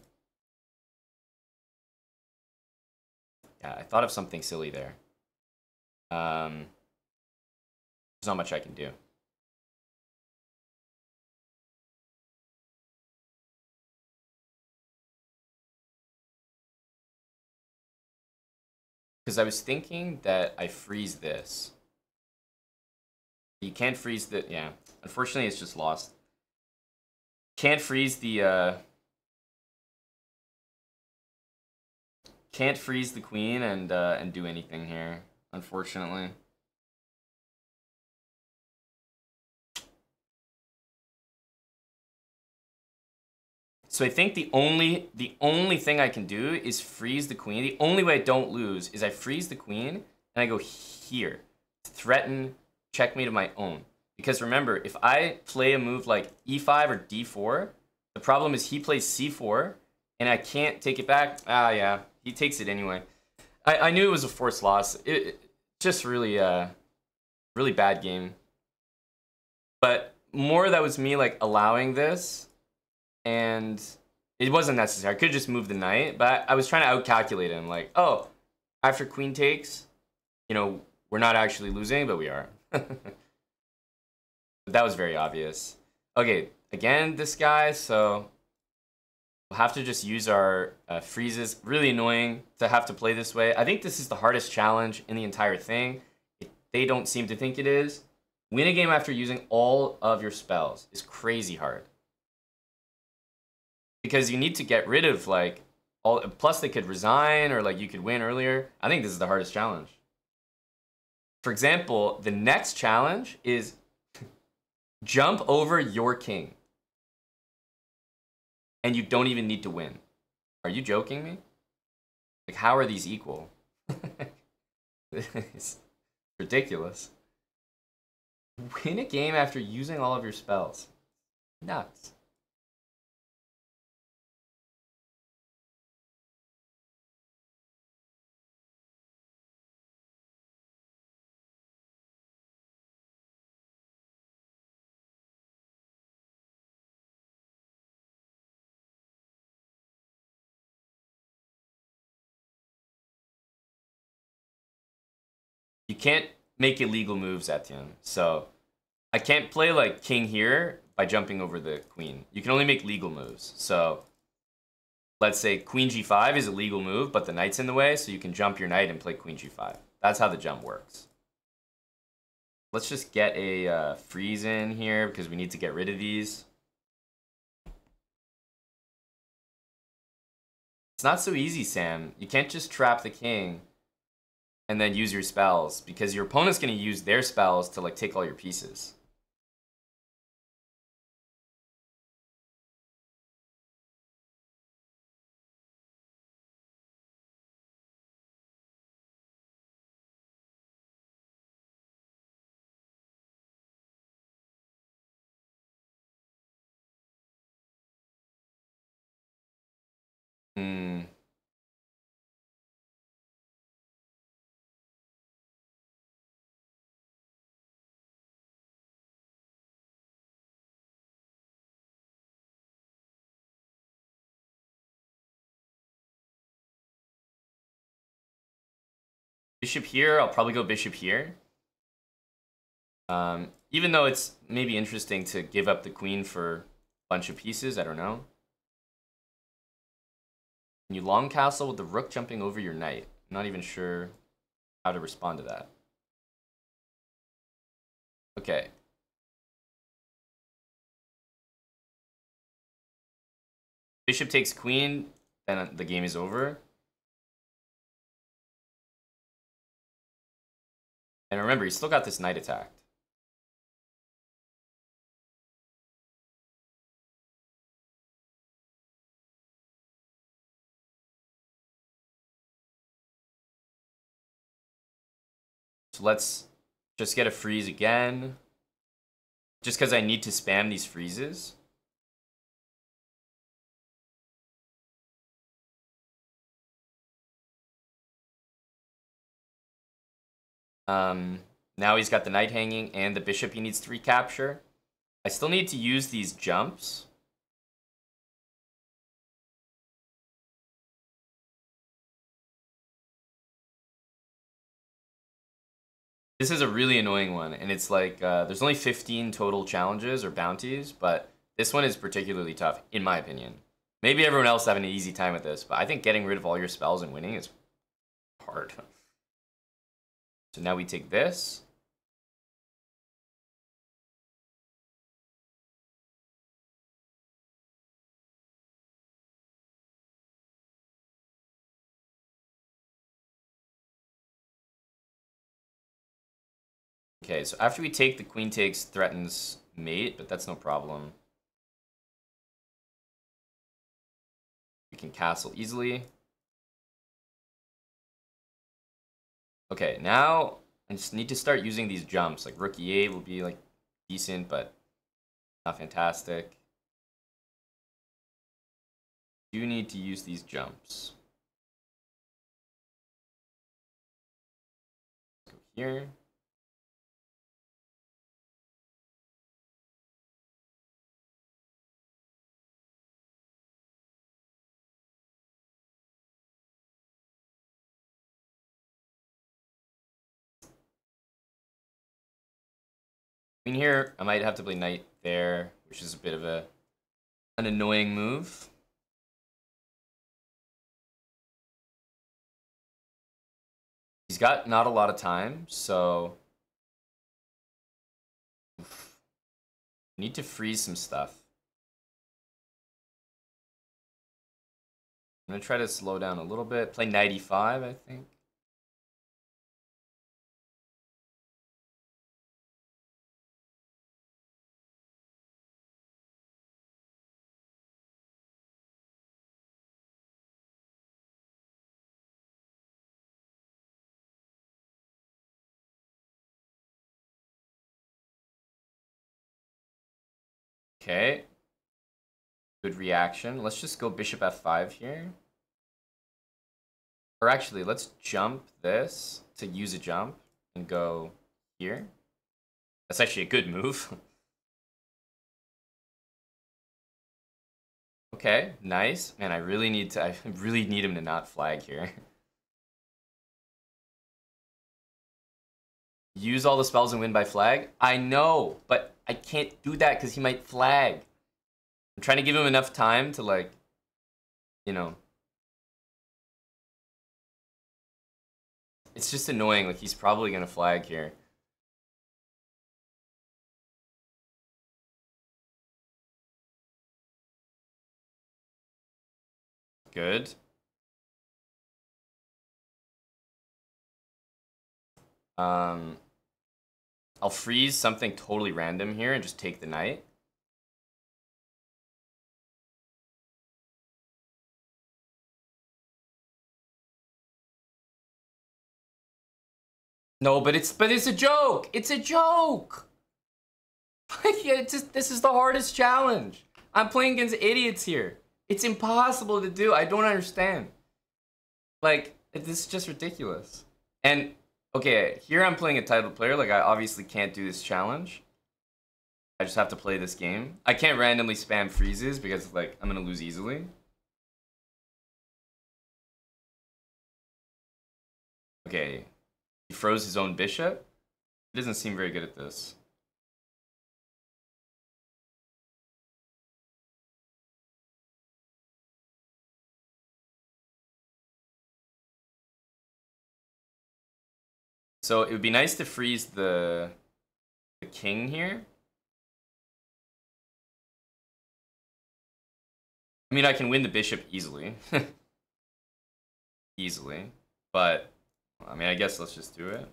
Yeah, I thought of something silly there. There's not much I can do. Because I was thinking that I freeze this. You can't freeze the... Yeah. Unfortunately, it's just lost. Can't freeze the... Can't freeze the queen and do anything here, unfortunately. So I think the only thing I can do is freeze the queen. The only way I don't lose is I freeze the queen and I go here. Threaten checkmate of my own. Because remember, if I play a move like e5 or d4, the problem is he plays c4 and I can't take it back. Ah, yeah, he takes it anyway. I knew it was a forced loss. It just really, really bad game. But more that was me like allowing this. And it wasn't necessary. I could just move the knight, but I was trying to outcalculate him. Like, oh, after queen takes, you know, we're not actually losing, but we are. That was very obvious. Okay, again, this guy, so we'll have to just use our freezes. Really annoying to have to play this way. I think this is the hardest challenge in the entire thing. They don't seem to think it is. Win a game after using all of your spells is crazy hard. Because you need to get rid of like all, plus they could resign or like you could win earlier. I think this is the hardest challenge. For example, the next challenge is jump over your king. And you don't even need to win. Are you joking me? Like, how are these equal? It's ridiculous. Win a game after using all of your spells. Nuts. You can't make illegal moves, Etienne. So I can't play like king here by jumping over the queen. You can only make legal moves. So let's say queen g5 is a legal move, but the knight's in the way, so you can jump your knight and play queen g5. That's how the jump works. Let's just get a freeze in here because we need to get rid of these. It's not so easy, Sam. You can't just trap the king and then use your spells because your opponent's going to use their spells to like take all your pieces. Hmm. Bishop here, I'll probably go bishop here. Even though it's maybe interesting to give up the queen for a bunch of pieces, I don't know. You long castle with the rook jumping over your knight. I'm not even sure how to respond to that. Okay. Bishop takes queen, then the game is over. And remember, he's still got this knight attacked. So let's just get a freeze again. Just because I need to spam these freezes. Now he's got the knight hanging and the bishop he needs to recapture. I still need to use these jumps. This is a really annoying one, and it's like, there's only 15 total challenges or bounties, but this one is particularly tough, in my opinion. Maybe everyone else having an easy time with this, but I think getting rid of all your spells and winning is hard. So now we take this. Okay, so after we take, the queen takes, threatens mate, but that's no problem. We can castle easily. Okay, now I just need to start using these jumps. Like rook e8 will be like decent, but not fantastic. You need to use these jumps. Let's go here. Queen here, I might have to play knight there, which is a bit of an annoying move. He's got not a lot of time, so need to freeze some stuff. I'm gonna try to slow down a little bit. Play knight e5, I think. Okay. Good reaction. Let's just go bishop f5 here. Or actually, let's jump this to use a jump and go here. That's actually a good move. Okay, nice. Man, I really need him to not flag here. Use all the spells and win by flag? I know, but I can't do that because he might flag. I'm trying to give him enough time to, like, you know. It's just annoying, like, he's probably gonna flag here. Good. I'll freeze something totally random here and just take the knight. No, but it's a joke. It's a joke. Yeah, this is the hardest challenge. I'm playing against idiots here. It's impossible to do. I don't understand. Like, this is just ridiculous. And, okay, here I'm playing a titled player. Like, I obviously can't do this challenge. I just have to play this game. I can't randomly spam freezes because, like, I'm gonna lose easily. Okay. He froze his own bishop. He doesn't seem very good at this. So it would be nice to freeze the king here. I mean, I can win the bishop easily. Easily. But, I mean, I guess let's just do it.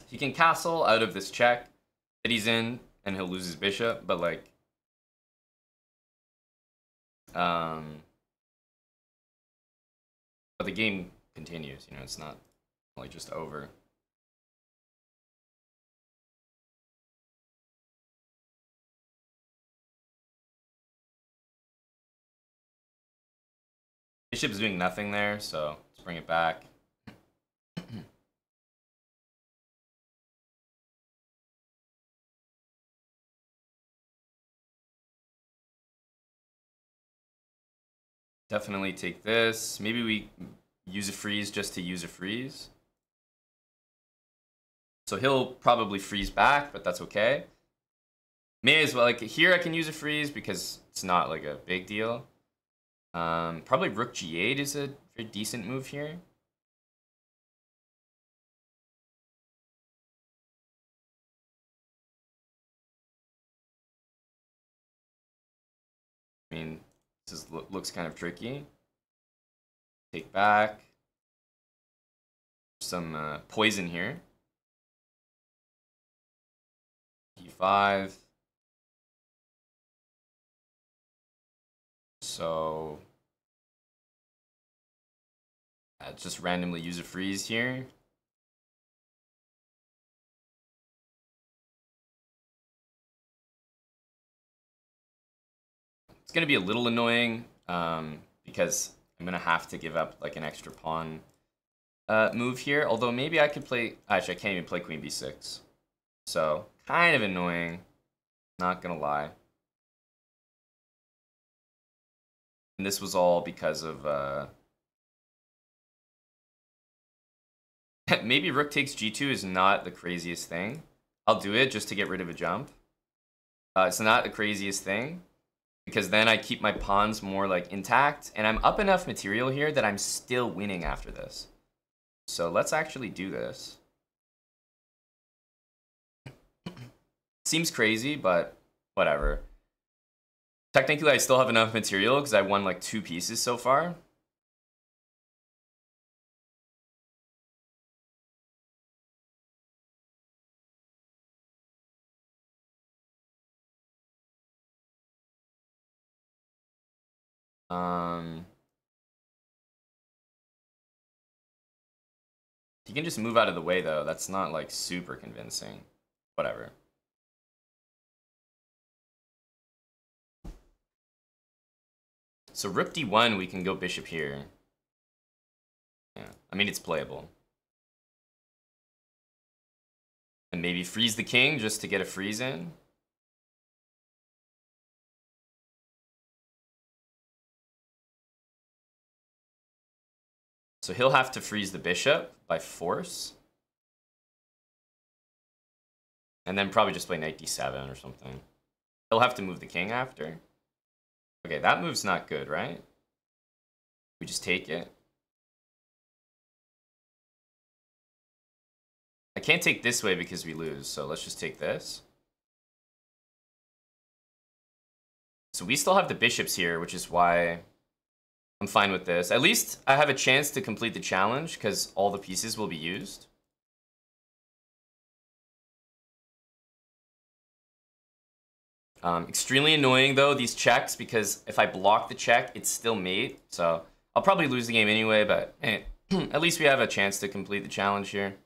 He can castle out of this check that he's in, and he'll lose his bishop, but, like... But the game continues, you know, it's not, like, just over. Bishop's doing nothing there, so let's bring it back. Definitely take this. Maybe we use a freeze just to use a freeze. So he'll probably freeze back, but that's okay. May as well, like, here I can use a freeze because it's not, like, a big deal. Probably rook g8 is a very decent move here. I mean, this looks kind of tricky. Take back. Some poison here. e5. So just randomly use a freeze here. It's gonna be a little annoying because I'm gonna have to give up like an extra pawn move here. Although maybe I could play. Actually, I can't even play queen b6. So kind of annoying. Not gonna lie. And this was all because of maybe rook takes g2 is not the craziest thing. I'll do it just to get rid of a jump. It's not the craziest thing because then I keep my pawns more like intact and I'm up enough material here that I'm still winning after this. So let's actually do this. Seems crazy, but whatever. Technically, I still have enough material because I won like 2 pieces so far. You can just move out of the way though. That's not like super convincing. Whatever. So rook d1, we can go bishop here. Yeah, I mean, it's playable. And maybe freeze the king just to get a freeze in. So he'll have to freeze the bishop by force. And then probably just play knight d7 or something. He'll have to move the king after. Okay, that move's not good, right? We just take it. I can't take this way because we lose, so let's just take this. So we still have the bishops here, which is why I'm fine with this. At least I have a chance to complete the challenge because all the pieces will be used. Extremely annoying though, these checks, because if I block the check, it's still mate. So I'll probably lose the game anyway, but hey, at least we have a chance to complete the challenge here.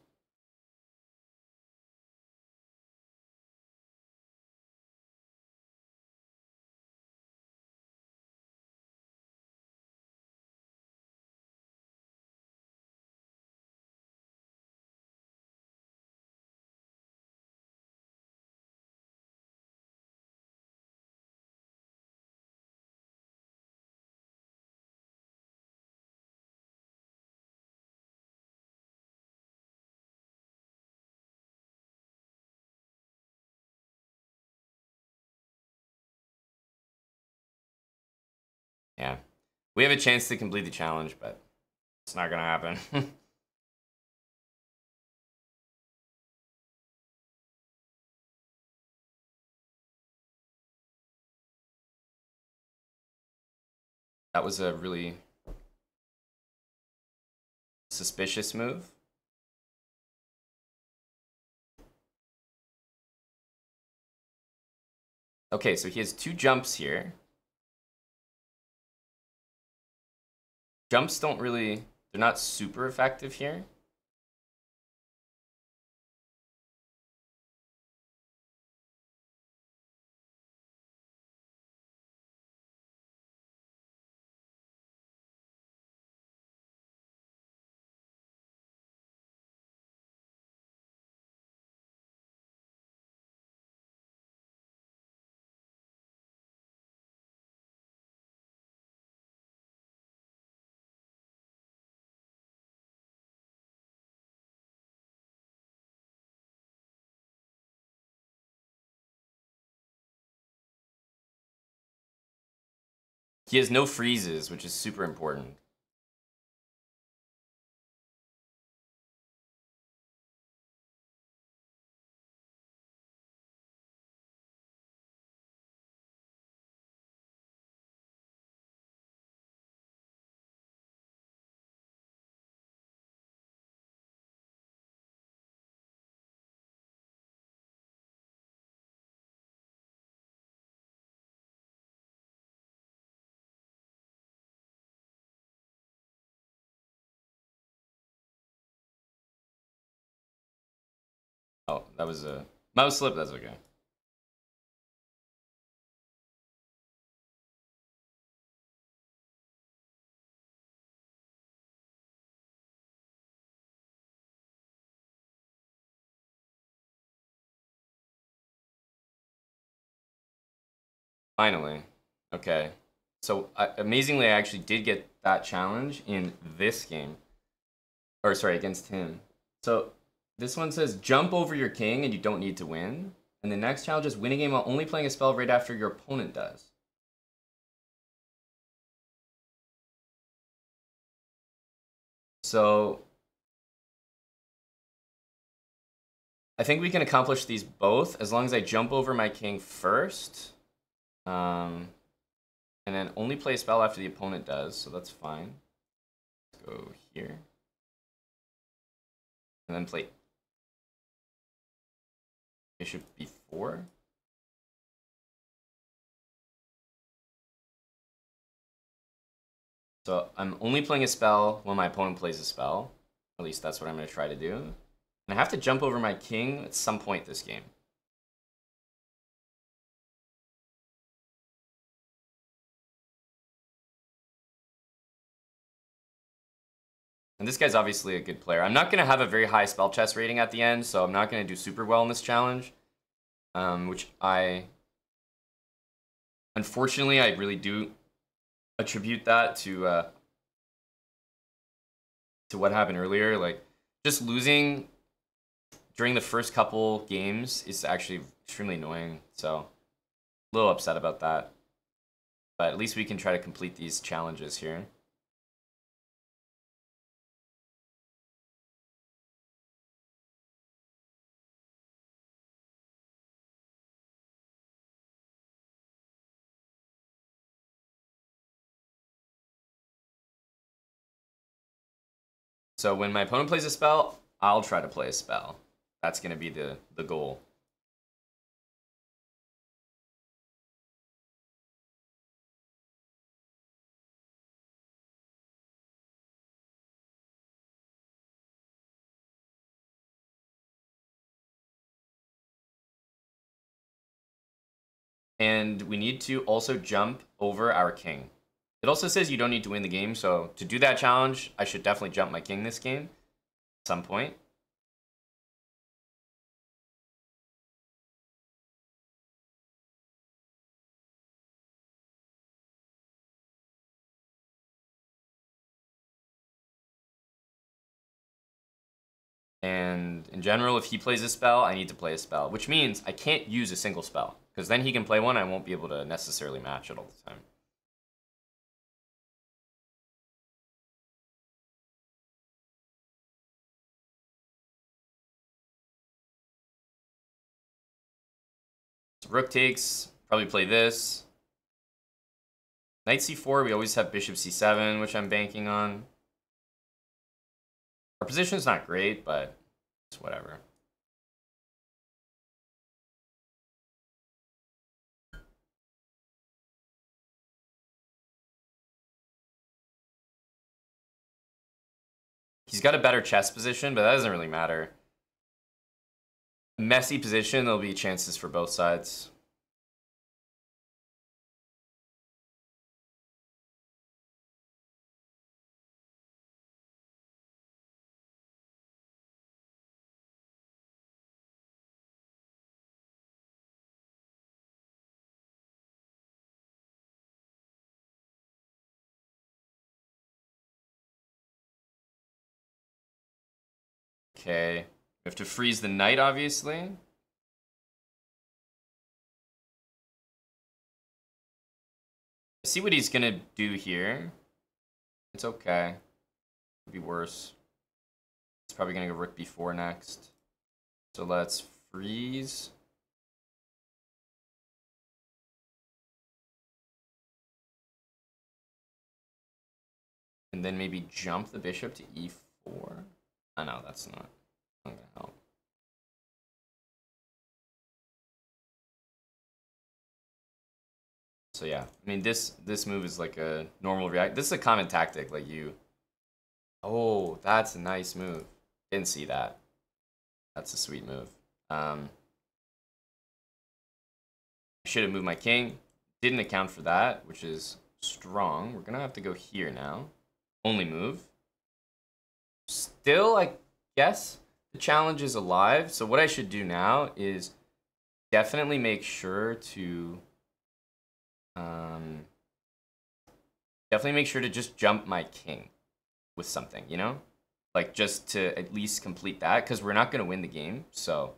Yeah. We have a chance to complete the challenge, but it's not gonna happen. That was a really suspicious move. Okay, so he has 2 jumps here. Jumps don't really, they're not super effective here. He has no freezes, which is super important. Oh, that was a mouse slip, that's okay. Finally. Okay. So, amazingly, I actually did get that challenge in this game. Or, sorry, against him. So, this one says, jump over your king and you don't need to win. And the next challenge is win a game while only playing a spell right after your opponent does. So, I think we can accomplish these both as long as I jump over my king first. And then only play a spell after the opponent does, so that's fine. Let's go here. And then play bishop b4. So I'm only playing a spell when my opponent plays a spell. At least that's what I'm going to try to do. And I have to jump over my king at some point this game. And this guy's obviously a good player. I'm not going to have a very high spell chest rating at the end, so I'm not going to do super well in this challenge. Which unfortunately, I really do attribute that to what happened earlier. Like, just losing during the first couple games is actually extremely annoying. So, a little upset about that. But at least we can try to complete these challenges here. So when my opponent plays a spell, I'll try to play a spell. That's going to be the goal. And we need to also jump over our king. It also says you don't need to win the game, so to do that challenge, I should definitely jump my king this game at some point. And in general, if he plays a spell, I need to play a spell, which means I can't use a single spell, because then he can play one, I won't be able to necessarily match it all the time. Rook takes, probably play this. Knight c4, we always have bishop c7, which I'm banking on. Our position's not great, but it's whatever. He's got a better chess position, but that doesn't really matter. Messy position, there'll be chances for both sides. Okay, we have to freeze the knight, obviously. See what he's gonna do here. It's okay. Could be worse. It's probably gonna go rook b4 next. So let's freeze. And then maybe jump the bishop to e4. I know that's not gonna help. So yeah, I mean this move is like a normal react. This is a common tactic, like you. Oh, that's a nice move. Didn't see that. That's a sweet move. I should have moved my king. Didn't account for that, which is strong. We're gonna have to go here now. Only move. Still, I guess the challenge is alive. So what I should do now is definitely make sure to definitely make sure to just jump my king with something, you know? Like just to at least complete that, because we're not going to win the game. So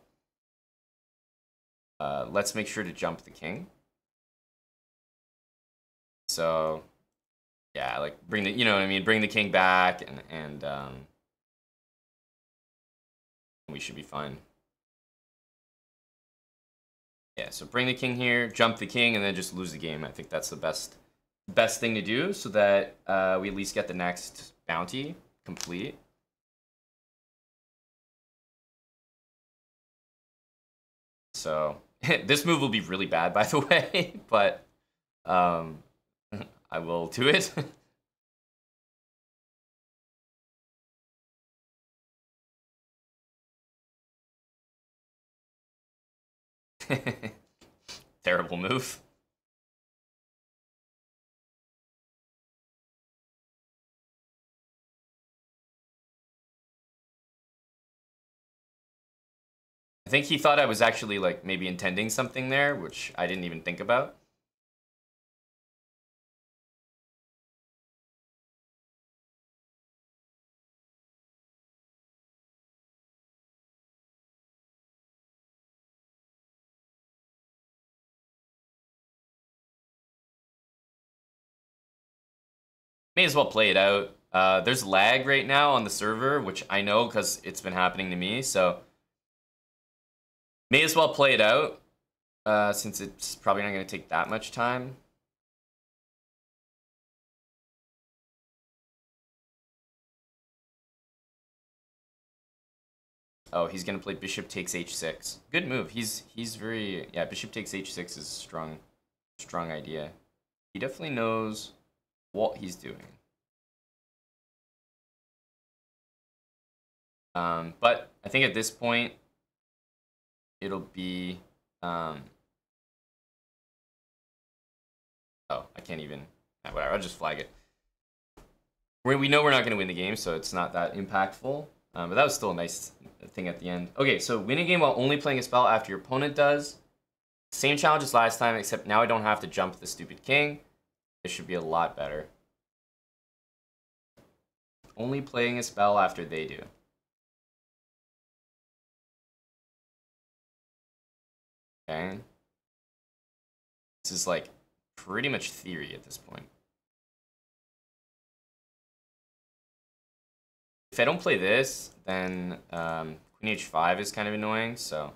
let's make sure to jump the king. So yeah, like bring the, you know what I mean? Bring the king back and we should be fine. Yeah, so bring the king here, jump the king, and then just lose the game. I think that's the best thing to do so that we at least get the next bounty complete. So this move will be really bad, by the way, but I will do it. Terrible move. I think he thought I was actually like maybe intending something there, which I didn't even think about. May as well play it out. There's lag right now on the server, which I know because it's been happening to me, so may as well play it out since it's probably not going to take that much time. Oh, he's going to play bishop takes h6. Good move. He's very, yeah, bishop takes h6 is a strong idea. He definitely knows what he's doing. But I think at this point, it'll be... oh, I can't even... whatever, I'll just flag it. We know we're not going to win the game, so it's not that impactful. But that was still a nice thing at the end. Okay, so win a game while only playing a spell after your opponent does. Same challenge as last time, except now I don't have to jump the stupid king. It should be a lot better. Only playing a spell after they do. Okay. This is like pretty much theory at this point. If I don't play this, then Queen h5 is kind of annoying, so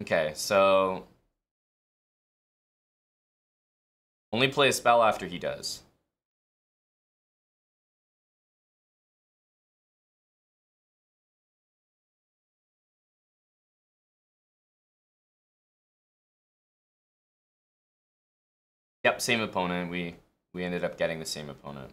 Okay, so only play a spell after he does. Yep, same opponent. We ended up getting the same opponent.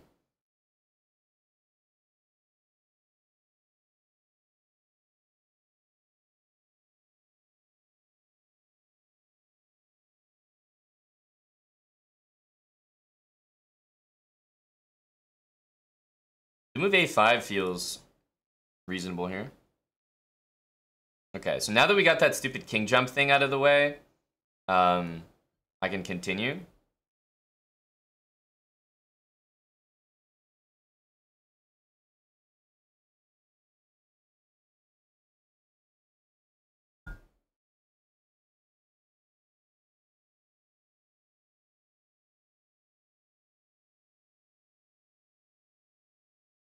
The move A5 feels reasonable here. Okay, so now that we got that stupid king jump thing out of the way, I can continue.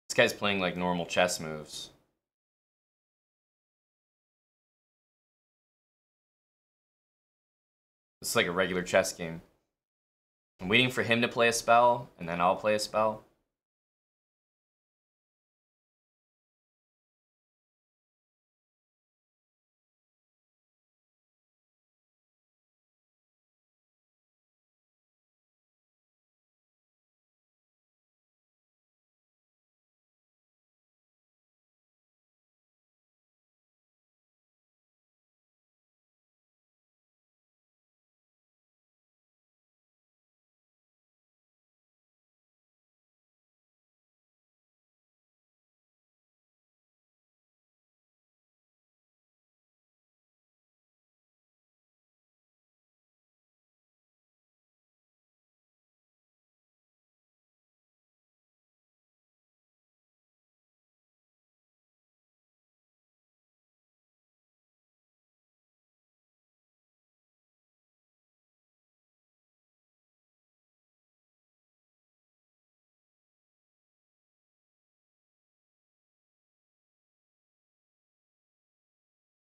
This guy's playing like normal chess moves. It's like a regular chess game. I'm waiting for him to play a spell, and then I'll play a spell.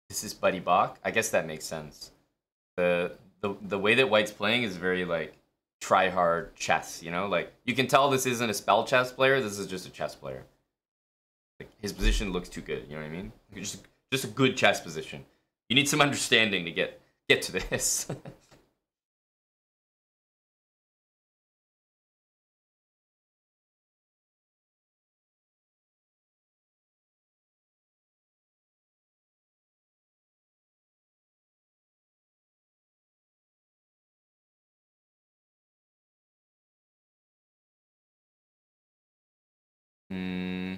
This is Buddy Bach. I guess that makes sense. The way that White's playing is very like try hard chess, you know? Like you can tell this isn't a spell chess player, this is just a chess player. Like his position looks too good, you know what I mean? Just a good chess position. You need some understanding to get to this. Hmm.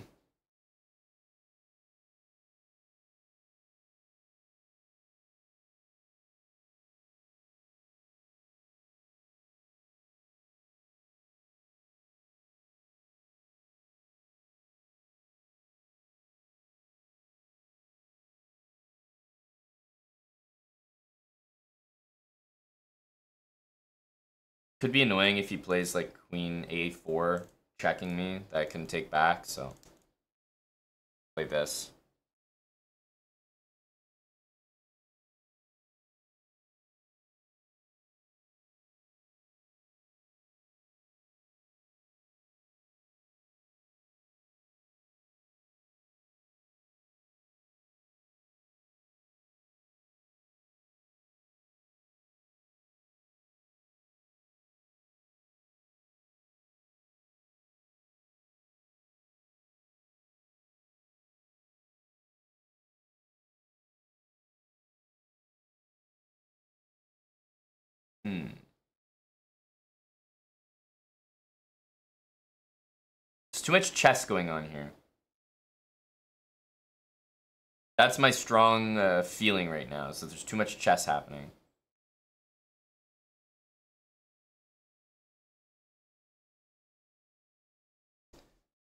Could be annoying if he plays like Queen A4 checking me that I can take back, so play this. Hmm. There's too much chess going on here. That's my strong feeling right now, so there's too much chess happening.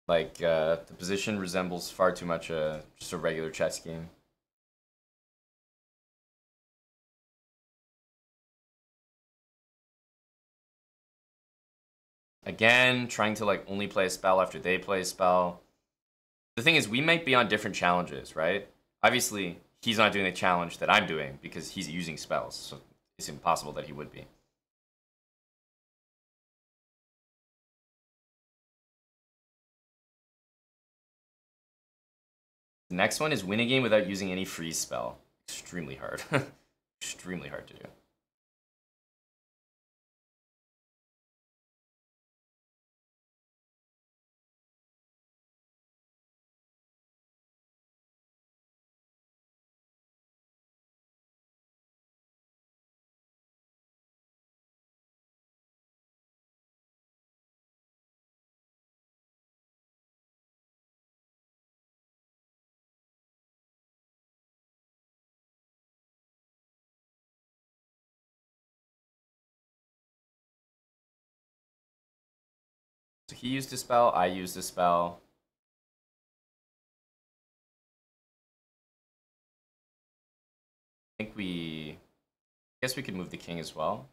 Like, the position resembles far too much just a regular chess game. Again, trying to like only play a spell after they play a spell. The thing is, we might be on different challenges, right? Obviously, he's not doing the challenge that I'm doing because he's using spells, so it's impossible that he would be. The next one is win a game without using any freeze spell. Extremely hard. Extremely hard to do. So he used a spell, I used a spell. I guess we could move the king as well.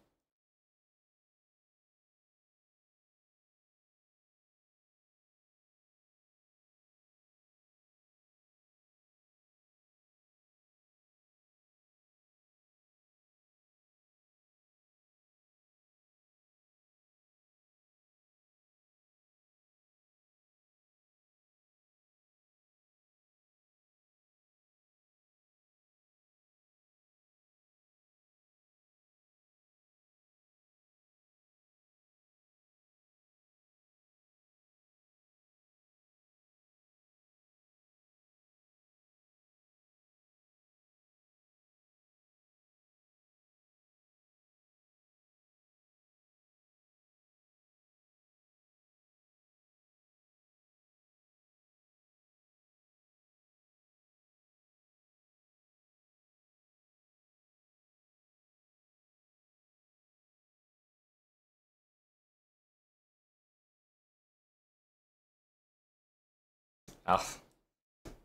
Oh,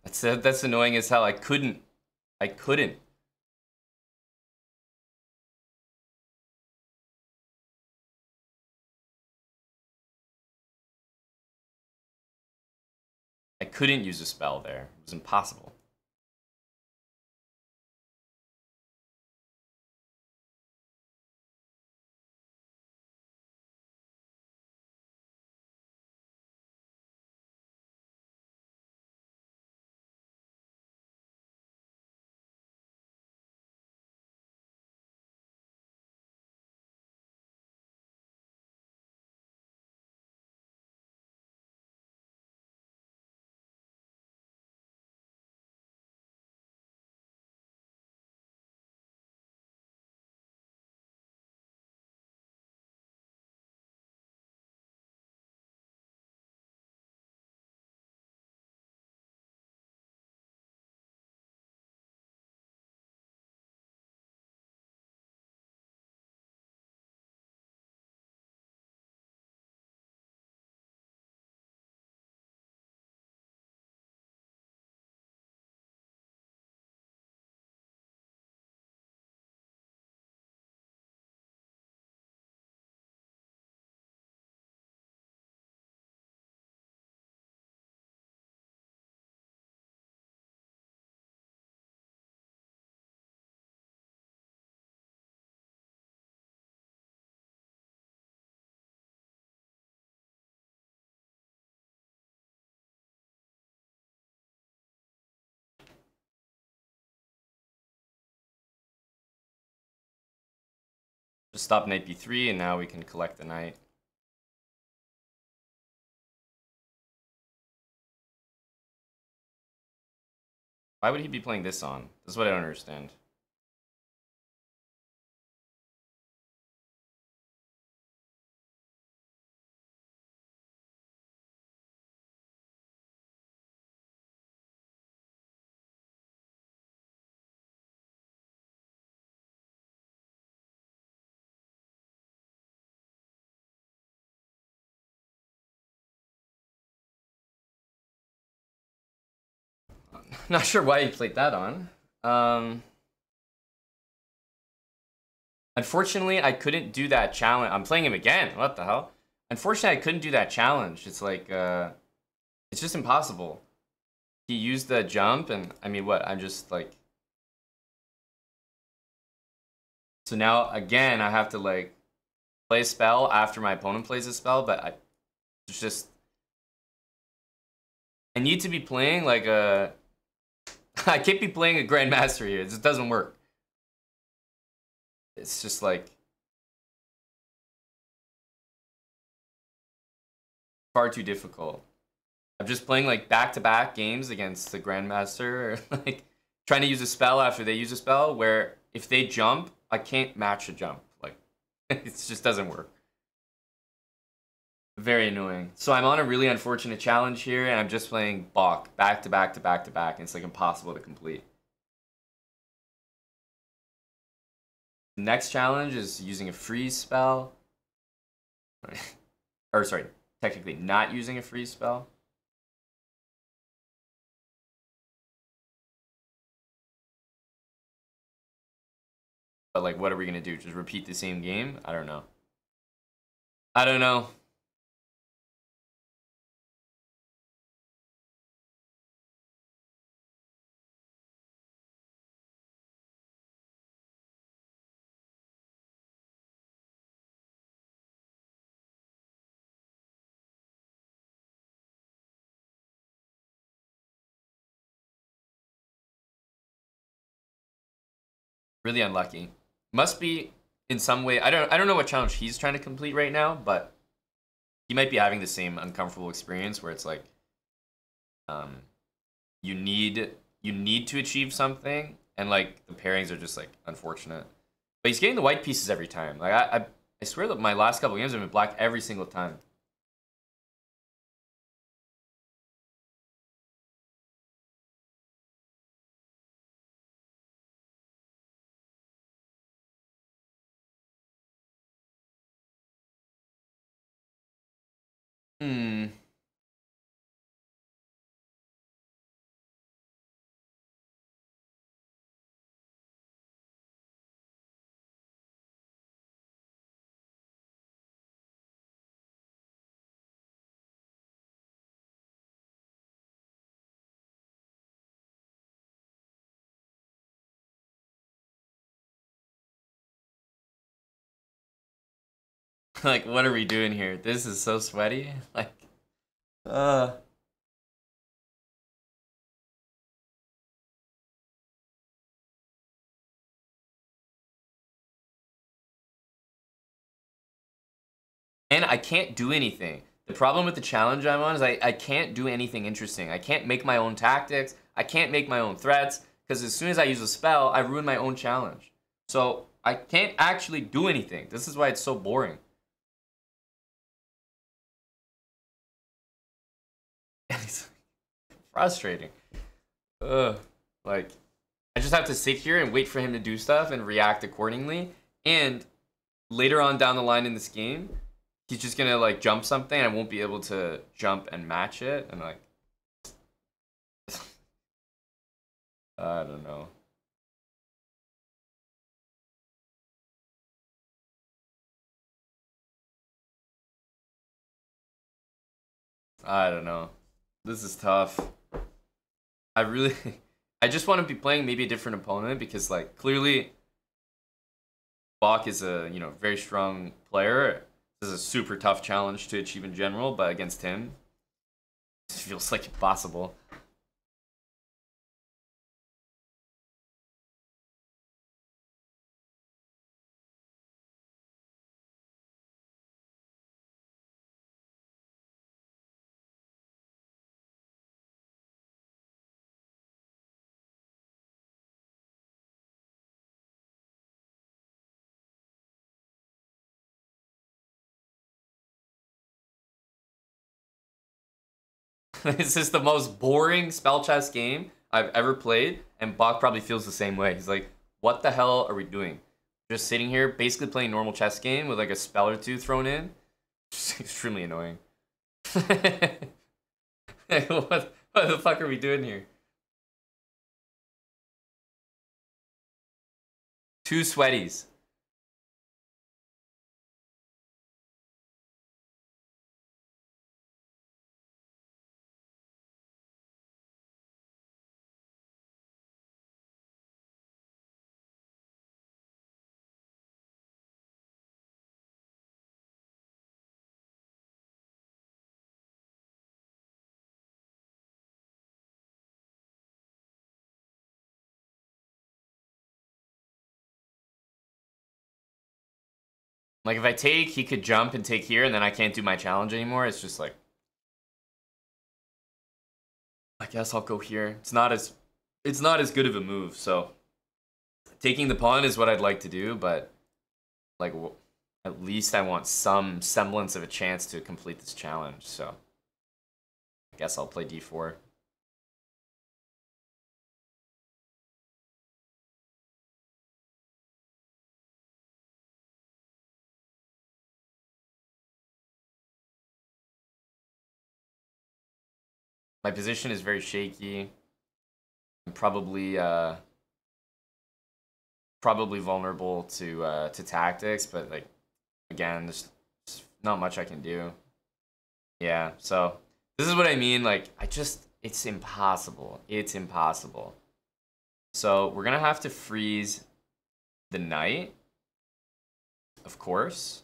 that's annoying as hell. I couldn't. I couldn't use a spell there. It was impossible. Just stop knight b3, and now we can collect the knight. Why would he be playing this on? This is what I don't understand. Not sure why he played that on. Unfortunately, I couldn't do that challenge. I'm playing him again. What the hell? Unfortunately, I couldn't do that challenge. It's like, it's just impossible. He used the jump, and I mean, what? I'm just like, So now again, I have to like play a spell after my opponent plays a spell, but it's just I need to be playing like a I can't be playing a Grandmaster here. It just doesn't work. It's just like far too difficult. I'm just playing like back-to-back games against the Grandmaster, or like trying to use a spell after they use a spell where if they jump, I can't match a jump. Like it just doesn't work. Very annoying. So I'm on a really unfortunate challenge here, and I'm just playing Bach back to back to back to back, and it's like impossible to complete. The next challenge is using a freeze spell. Or sorry, technically not using a freeze spell. But like, what are we gonna do? Just repeat the same game? I don't know. I don't know. Really unlucky. Must be in some way. I don't know what challenge he's trying to complete right now, but he might be having the same uncomfortable experience where it's like, um, you need to achieve something, and like the pairings are just like unfortunate. But he's getting the white pieces every time. Like I swear that my last couple games have been black every single time. Hmm. Like, what are we doing here? This is so sweaty. Like, uh. And I can't do anything. The problem with the challenge I'm on is I can't do anything interesting. I can't make my own tactics. I can't make my own threats. Because as soon as I use a spell, I ruin my own challenge. So I can't actually do anything. This is why it's so boring. It's frustrating. Ugh. Like, I just have to sit here and wait for him to do stuff and react accordingly. And later on down the line in this game, he's just gonna like jump something and I won't be able to jump and match it. And like, I don't know. I don't know. This is tough. I really, I just want to be playing maybe a different opponent because like clearly Bach is a, very strong player. This is a super tough challenge to achieve in general, but against him, it feels like impossible. This is the most boring spell chess game I've ever played, and Bach probably feels the same way. He's like, what the hell are we doing? Just sitting here, basically playing normal chess game with like a spell or two thrown in. Just extremely annoying. What the fuck are we doing here? Two sweaties. Like, if I take, he could jump and take here, and then I can't do my challenge anymore. It's just like... I guess I'll go here. It's not as good of a move, so... Taking the pawn is what I'd like to do, but... Like, at least I want some semblance of a chance to complete this challenge, so... I guess I'll play d4. My position is very shaky. I'm probably vulnerable to tactics, but like again, there's not much I can do. Yeah, so this is what I mean. Like it's impossible. It's impossible. So we're gonna have to freeze the knight, of course.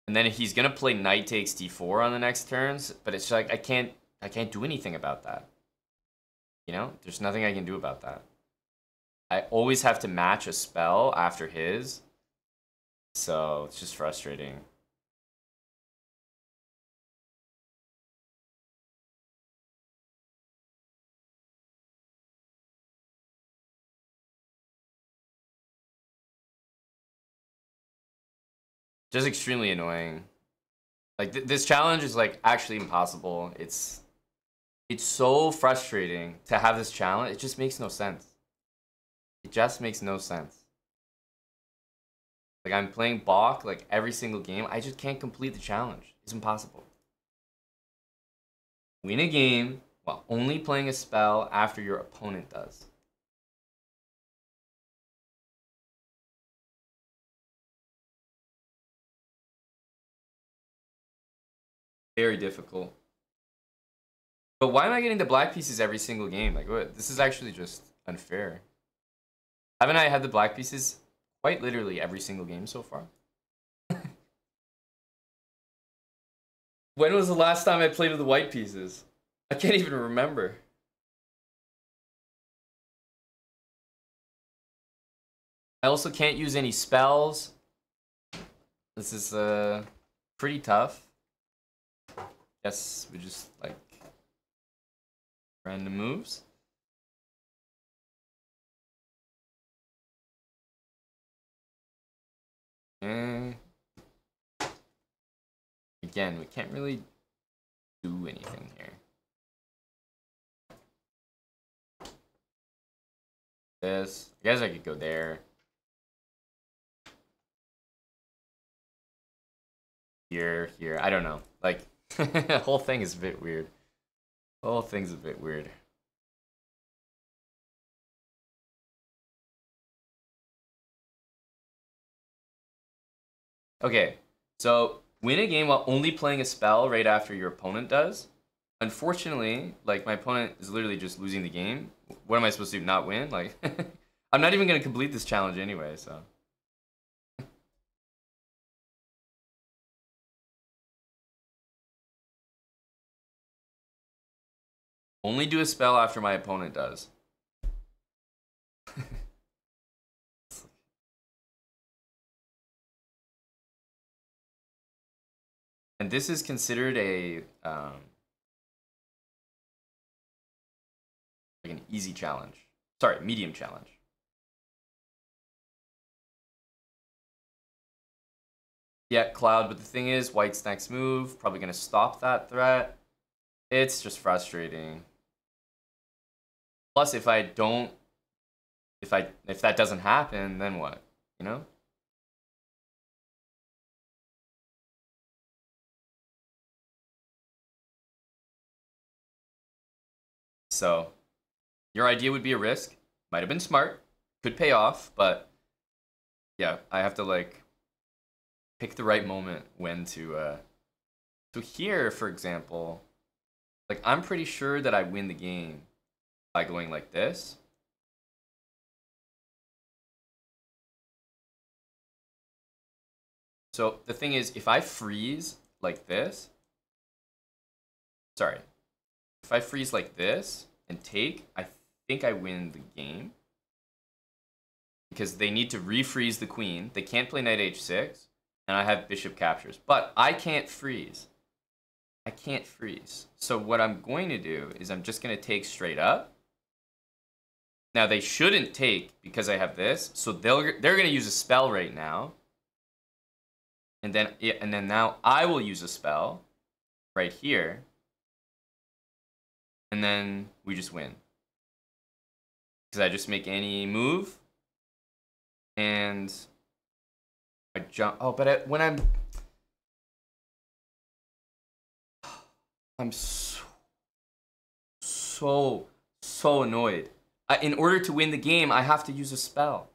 And then he's gonna play knight takes d4 on the next turns, but it's like I can't do anything about that. You know, there's nothing I can do about that. I always have to match a spell after his, so it's just frustrating. Just extremely annoying. Like this challenge is like actually impossible. It's so frustrating to have this challenge. It just makes no sense. It just makes no sense. Like I'm playing Bach like every single game. I just can't complete the challenge. It's impossible. Win a game while only playing a spell after your opponent does. Very difficult. But why am I getting the black pieces every single game? Like, what? This is actually just unfair. Haven't I had the black pieces quite literally every single game so far? When was the last time I played with the white pieces? I can't even remember. I also can't use any spells. This is pretty tough. Guess we just like random moves. Again, we can't really do anything here. This, I guess I could go there. Here, I don't know. Like, the whole thing is a bit weird. The whole thing's a bit weird. Okay, so win a game while only playing a spell right after your opponent does. Unfortunately, like my opponent is literally just losing the game. What am I supposed to do? Not win? Like, I'm not even gonna complete this challenge anyway, so. Only do a spell after my opponent does. And this is considered a like an easy challenge. Sorry, medium challenge. Yeah, Cloud, but the thing is, White's next move, probably gonna stop that threat. It's just frustrating. Plus, if that doesn't happen, then what? You know? So, your idea would be a risk. Might have been smart. Could pay off, but yeah, I have to like pick the right moment when to so here, for example, like I'm pretty sure that I win the game by going like this. So the thing is, if I freeze like this, sorry, if I freeze like this and take, I think I win the game. Because they need to refreeze the queen. They can't play knight h6. and I have bishop captures. But I can't freeze. I can't freeze. So what I'm going to do is I'm just going to take straight up. Now they shouldn't take because I have this, so they're going to use a spell right now. And then now I will use a spell right here. And then we just win. Because I just make any move. And I jump. Oh, but when I'm so annoyed. In order to win the game, I have to use a spell.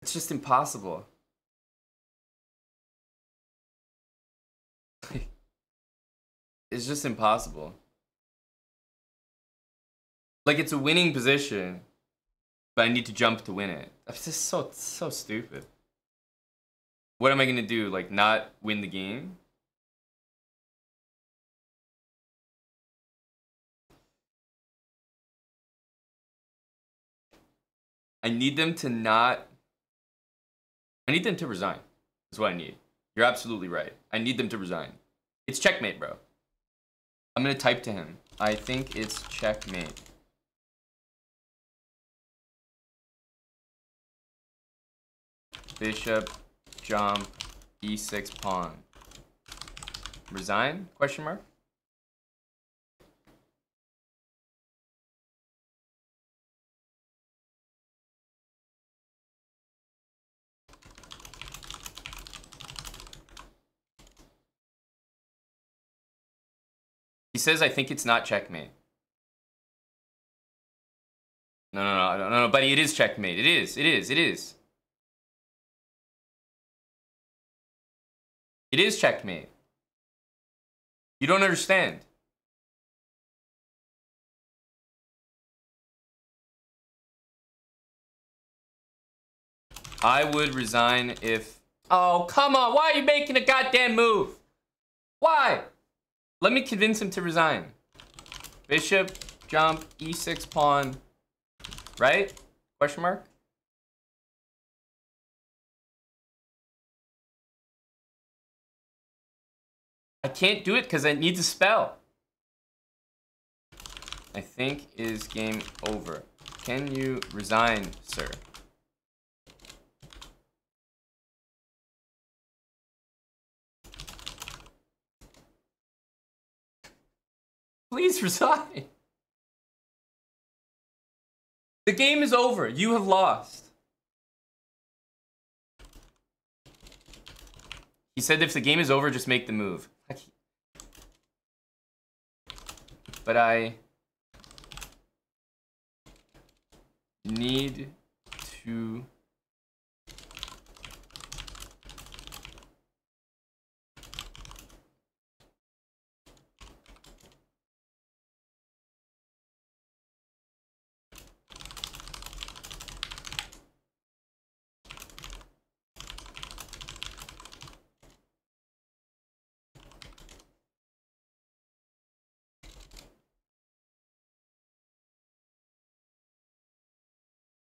It's just impossible. It's just impossible. Like, it's a winning position, but I need to jump to win it. That's just so stupid. What am I gonna do? Like, not win the game? I need them to not... I need them to resign. That's what I need. You're absolutely right. I need them to resign. It's checkmate, bro. I'm gonna type to him. I think it's checkmate. Bishop, jump, e6 pawn. Resign? Question mark? He says, I think it's not checkmate. No, buddy, it is checkmate. It is. It is checkmate. You don't understand. I would resign if... Oh, come on. Why are you making a goddamn move? Why? Let me convince him to resign. Bishop, jump, e6 pawn. Right? Question mark? I can't do it because I need to spell. I think is game over. Can you resign, sir? Please resign. The game is over. You have lost. He said if the game is over, just make the move. But I need to...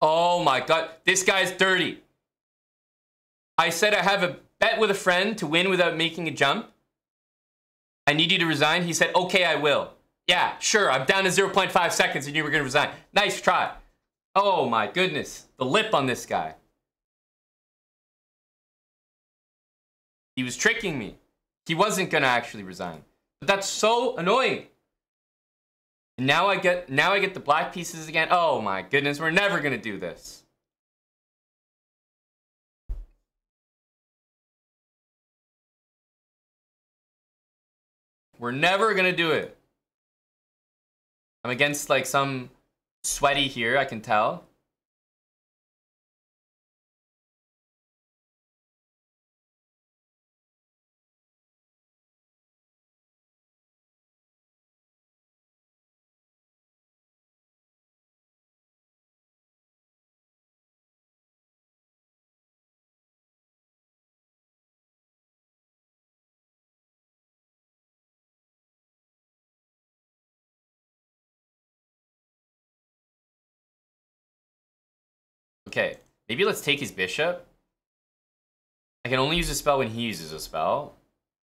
Oh my god, this guy's dirty. I said I have a bet with a friend to win without making a jump. I need you to resign. He said, okay, I will. Yeah, sure, I'm down to 0.5 seconds and you were gonna resign. Nice try. Oh my goodness, the lip on this guy. He was tricking me. He wasn't gonna actually resign. But that's so annoying. And now I get the black pieces again. Oh my goodness, we're never gonna do this. We're never gonna do it. I'm against like some sweaty here, I can tell. Okay, maybe let's take his bishop. I can only use a spell when he uses a spell.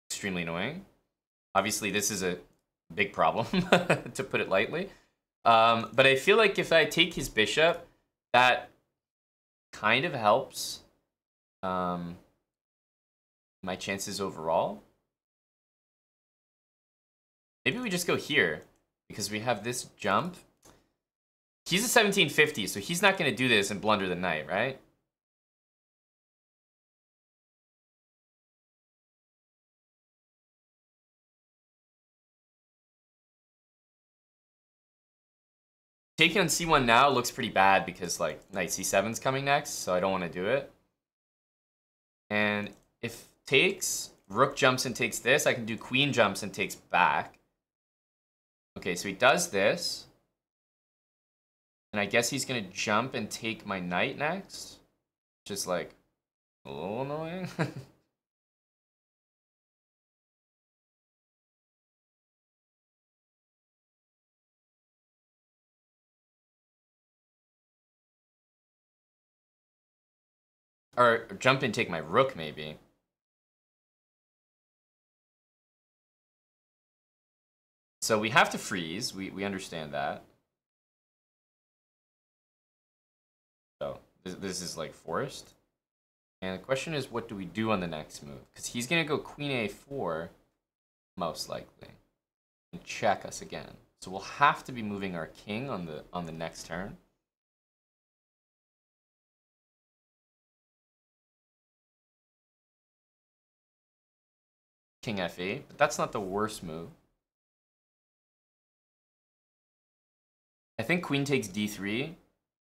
Extremely annoying. Obviously, this is a big problem, to put it lightly. But I feel like if I take his bishop, that kind of helps my chances overall. Maybe we just go here, because we have this jump. He's a 1750, so he's not going to do this and blunder the knight, right? Taking on c1 now looks pretty bad because like knight c7's coming next, so I don't want to do it. And if takes, rook jumps and takes this, I can do queen jumps and takes back. Okay, so he does this. And I guess he's going to jump and take my knight next. Just like a little annoying. Or jump and take my rook, maybe. So we have to freeze. We understand that. So this is like forced. And the question is, what do we do on the next move? Because he's going to go queen a4, most likely, and check us again. So we'll have to be moving our king on the next turn. King f8, but that's not the worst move. I think queen takes d3,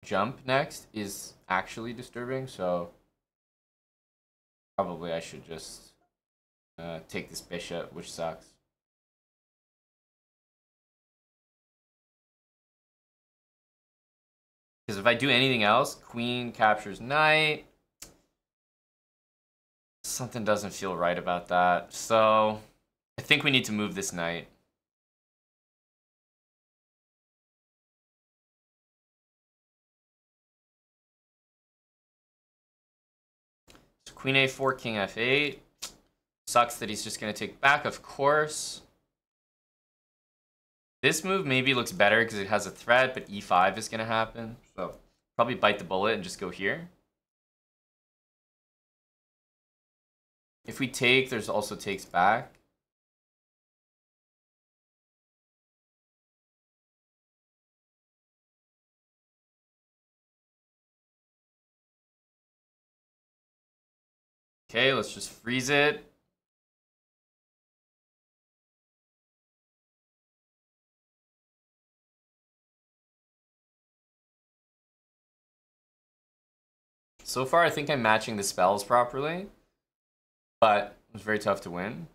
jump next is actually disturbing, so probably I should just take this bishop, which sucks. Because if I do anything else, queen captures knight. Something doesn't feel right about that. So I think we need to move this knight. So queen a4, king f8. Sucks that he's just going to take back, of course. This move maybe looks better because it has a threat, but e5 is going to happen. So probably bite the bullet and just go here. If we take, there's also takes back. Okay, let's just freeze it. So far, I think I'm matching the spells properly, but it was very tough to win.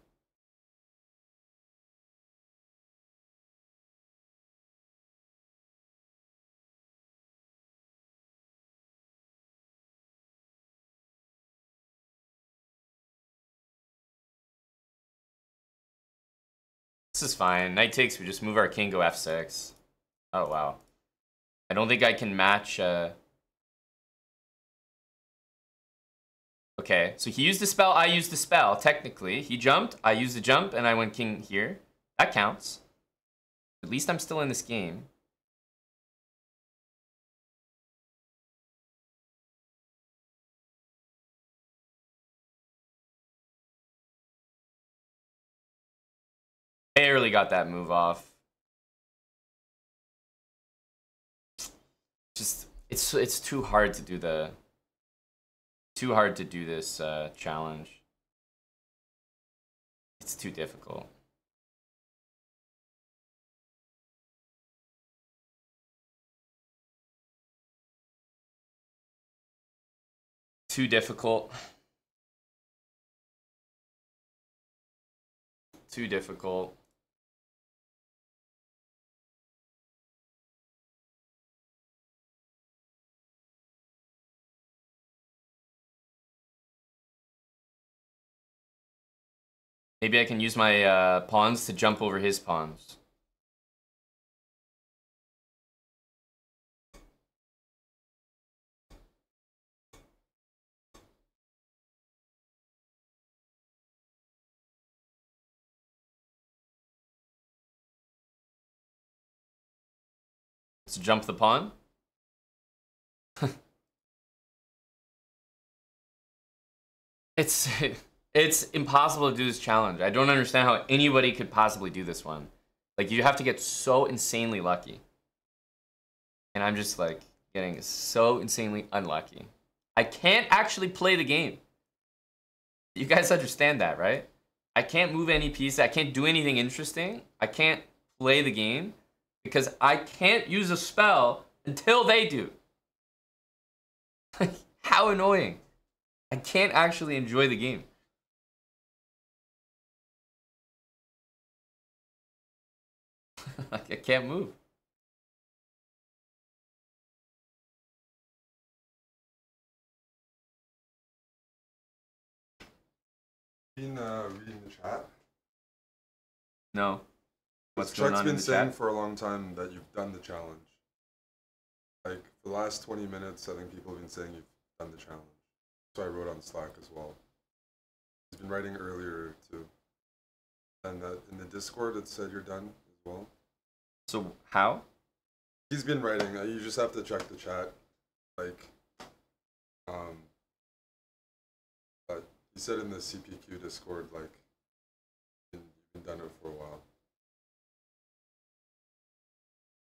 This is fine. Knight takes, we just move our king, go f6. Oh, wow. I don't think I can match... Okay, so he used the spell, I used the spell, technically. He jumped, I used the jump, and I went king here. That counts. At least I'm still in this game. Barely got that move off. Just, it's too hard to do the... Too hard to do this challenge. It's too difficult. Too difficult. Too difficult. Maybe I can use my pawns to jump over his pawns. to jump the pawn. It's impossible to do this challenge. I don't understand how anybody could possibly do this one. Like, you have to get so insanely lucky. And I'm just like getting so insanely unlucky. I can't actually play the game. You guys understand that, right? I can't move any piece. I can't do anything interesting. I can't play the game because I can't use a spell until they do. How annoying. I can't actually enjoy the game. Like, I can't move. Been reading the chat? No. What's going Chuck's on in been the saying chat? for a long time that you've done the challenge. Like, for the last 20 minutes, I think people have been saying you've done the challenge. So I wrote on Slack as well. He's been writing earlier too. And in the Discord, it said you're done as well. So, how? He's been writing. You just have to check the chat. Like, but he said in the CPQ Discord, like, you've been done it for a while.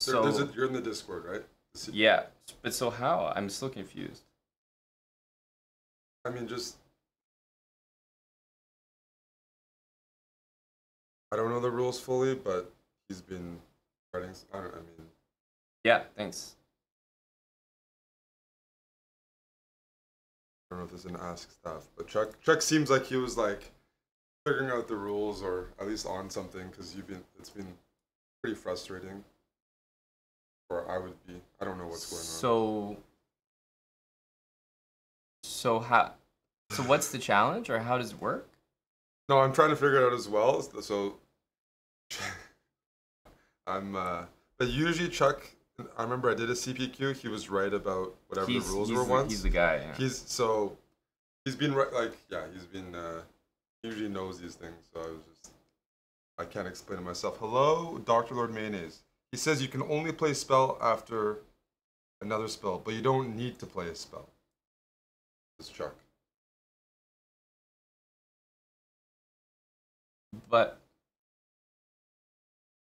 So, You're in the Discord, right? yeah, but so how? I'm still confused. I mean, just... I don't know the rules fully, but he's been writing... I mean... Yeah, thanks. I don't know if there's an ask staff, but Chuck seems like he was like figuring out the rules or at least on something because it's been pretty frustrating. Or I would be. I don't know what's going on. So what's the challenge, or how does it work? No, I'm trying to figure it out as well. So but usually Chuck, I remember I did a CPQ. He was right about whatever the rules were once. He's the guy. Yeah. He's been right. Like, yeah, he's been he usually knows these things. So I can't explain it myself. Hello, Dr. Lord Mayonnaise. He says you can only play a spell after another spell, but you don't need to play a spell. This is Chuck. But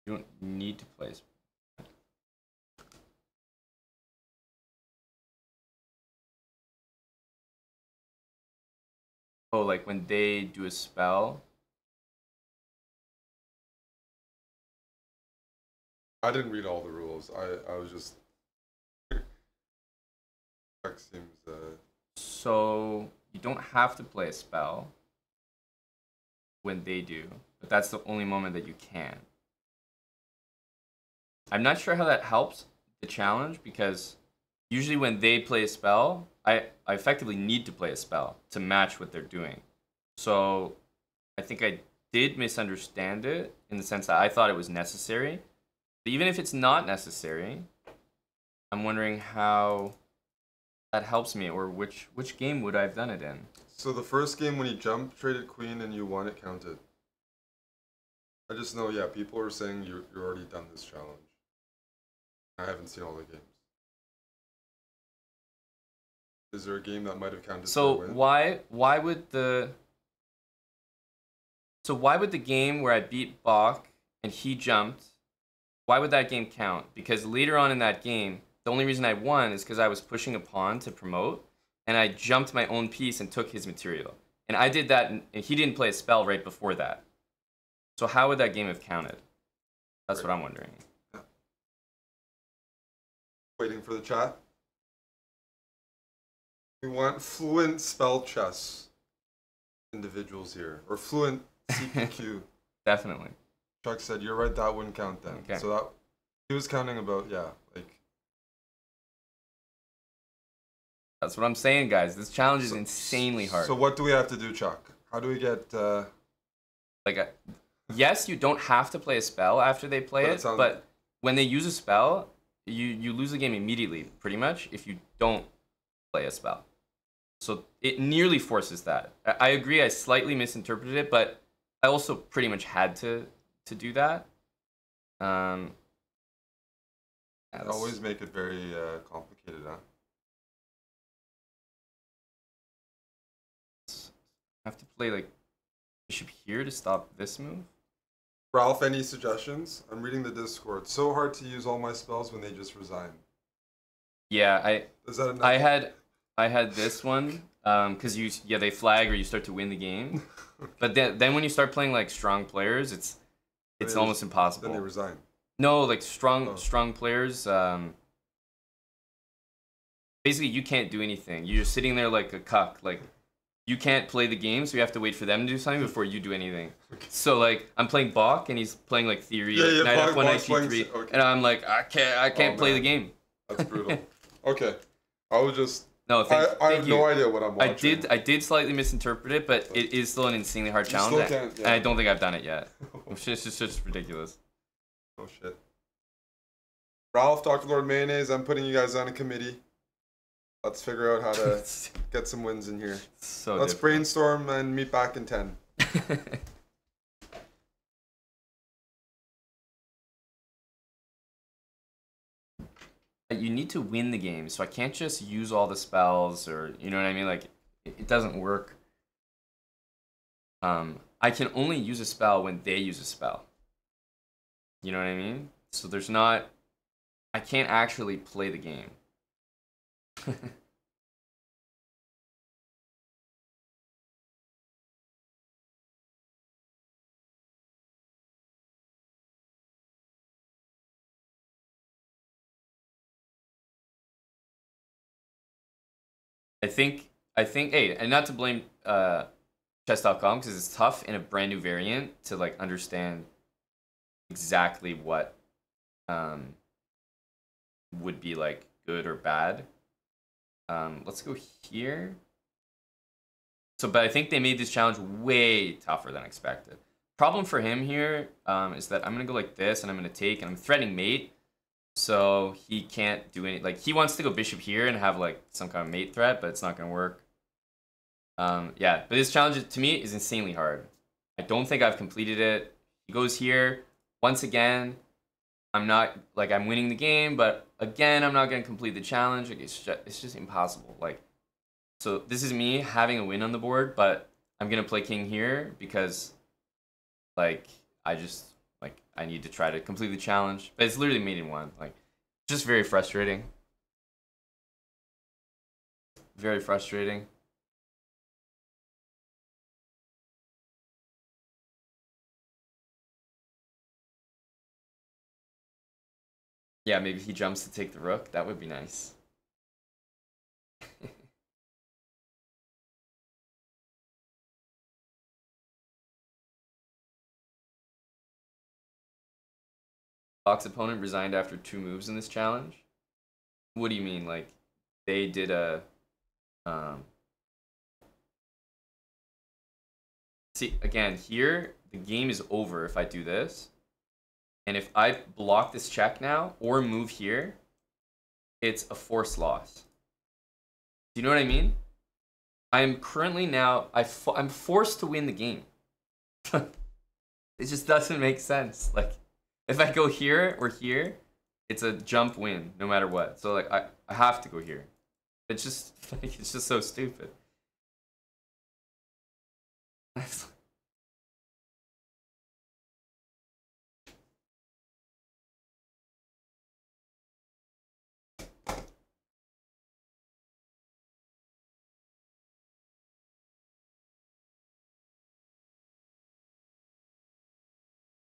you don't need to play a spell. Oh, like when they do a spell? I didn't read all the rules. I was just... Chuck seems... So you don't have to play a spell when they do, but that's the only moment that you can. I'm not sure how that helps the challenge, because usually when they play a spell, I effectively need to play a spell to match what they're doing. So I think I did misunderstand it in the sense that I thought it was necessary. But even if it's not necessary, I'm wondering how that helps me, or which game would I have done it in? So the first game when you jumped, traded queen, and you won, it counted. I just know, yeah, people are saying you're already done this challenge. I haven't seen all the games. Is there a game that might have counted? So why would the game where I beat Bach and he jumped, why would that game count? Because later on in that game, the only reason I won is because I was pushing a pawn to promote, and I jumped my own piece and took his material. And I did that, and he didn't play a spell right before that. So how would that game have counted? That's what I'm wondering. Yeah. Waiting for the chat. We want fluent spell chess individuals here, or fluent CPQ. Definitely. Chuck said, you're right, that wouldn't count then. Okay. So that he was counting about, yeah, like... That's what I'm saying, guys. This challenge is insanely hard. So what do we have to do, Chuck? How do we get... Yes, you don't have to play a spell after they play it, but when they use a spell, you lose the game immediately, pretty much, if you don't play a spell. So it nearly forces that. I agree, I slightly misinterpreted it, but I also pretty much had to do that. Yeah, Always make it very complicated, huh? I have to play like bishop here to stop this move. Ralph, any suggestions? I'm reading the Discord. So hard to use all my spells when they just resign. Yeah, Is that enough? I had this one because they flag or you start to win the game, but then when you start playing like strong players, it's almost impossible. Then they resign. No, like strong players. Basically, you can't do anything. You're just sitting there like a cuck. Like you can't play the game, so you have to wait for them to do something before you do anything. Okay. So like I'm playing Bach and he's playing like theory, like, knight f1, knight c3, okay. and I'm like I can't play the game. That's brutal. Okay, I was just. No, I have no idea what I'm watching. I did slightly misinterpret it, but it is still an insanely hard challenge, and I don't think I've done it yet. It's just ridiculous. Oh shit. Ralph, Dr. Lord Mayonnaise, I'm putting you guys on a committee. Let's figure out how to get some wins in here. So let's brainstorm and meet back in 10. You need to win the game, so I can't just use all the spells, or you know what I mean. Like it doesn't work. I can only use a spell when they use a spell. You know what I mean? So there's not. I can't actually play the game. Hey, and not to blame chess.com because it's tough in a brand new variant to like understand exactly what would be like good or bad. Let's go here. So, but I think they made this challenge way tougher than expected. Problem for him here is that I'm gonna go like this and I'm gonna take and I'm threatening mate. So he can't do any, like he wants to go bishop here and have like some kind of mate threat, but it's not gonna work. Yeah, but this challenge to me is insanely hard. I don't think I've completed it. He goes here once again. I'm not like I'm winning the game, but again I'm not gonna complete the challenge. Like it's just impossible. Like so this is me having a win on the board, but I'm gonna play king here because like I need to try to complete the challenge, but it's literally mate in one. Like, just very frustrating. Very frustrating. Yeah, maybe he jumps to take the rook. That would be nice. Fox opponent resigned after 2 moves in this challenge. What do you mean? Like, they did a... See, again, here, the game is over if I do this. And if I block this check now, or move here, it's a forced loss. Do you know what I mean? I am currently now... I'm forced to win the game. It just doesn't make sense. Like, if I go here or here, it's a jump win, no matter what. So, like, I have to go here. It's just, like, it's just so stupid.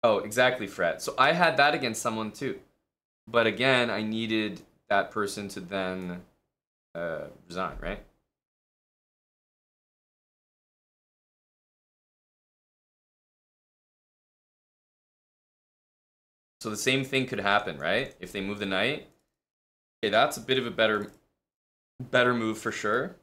Oh, exactly, Fred. So I had that against someone too. But again, I needed that person to then resign, right? So the same thing could happen, right? If they move the knight. Okay, that's a bit of a better move for sure.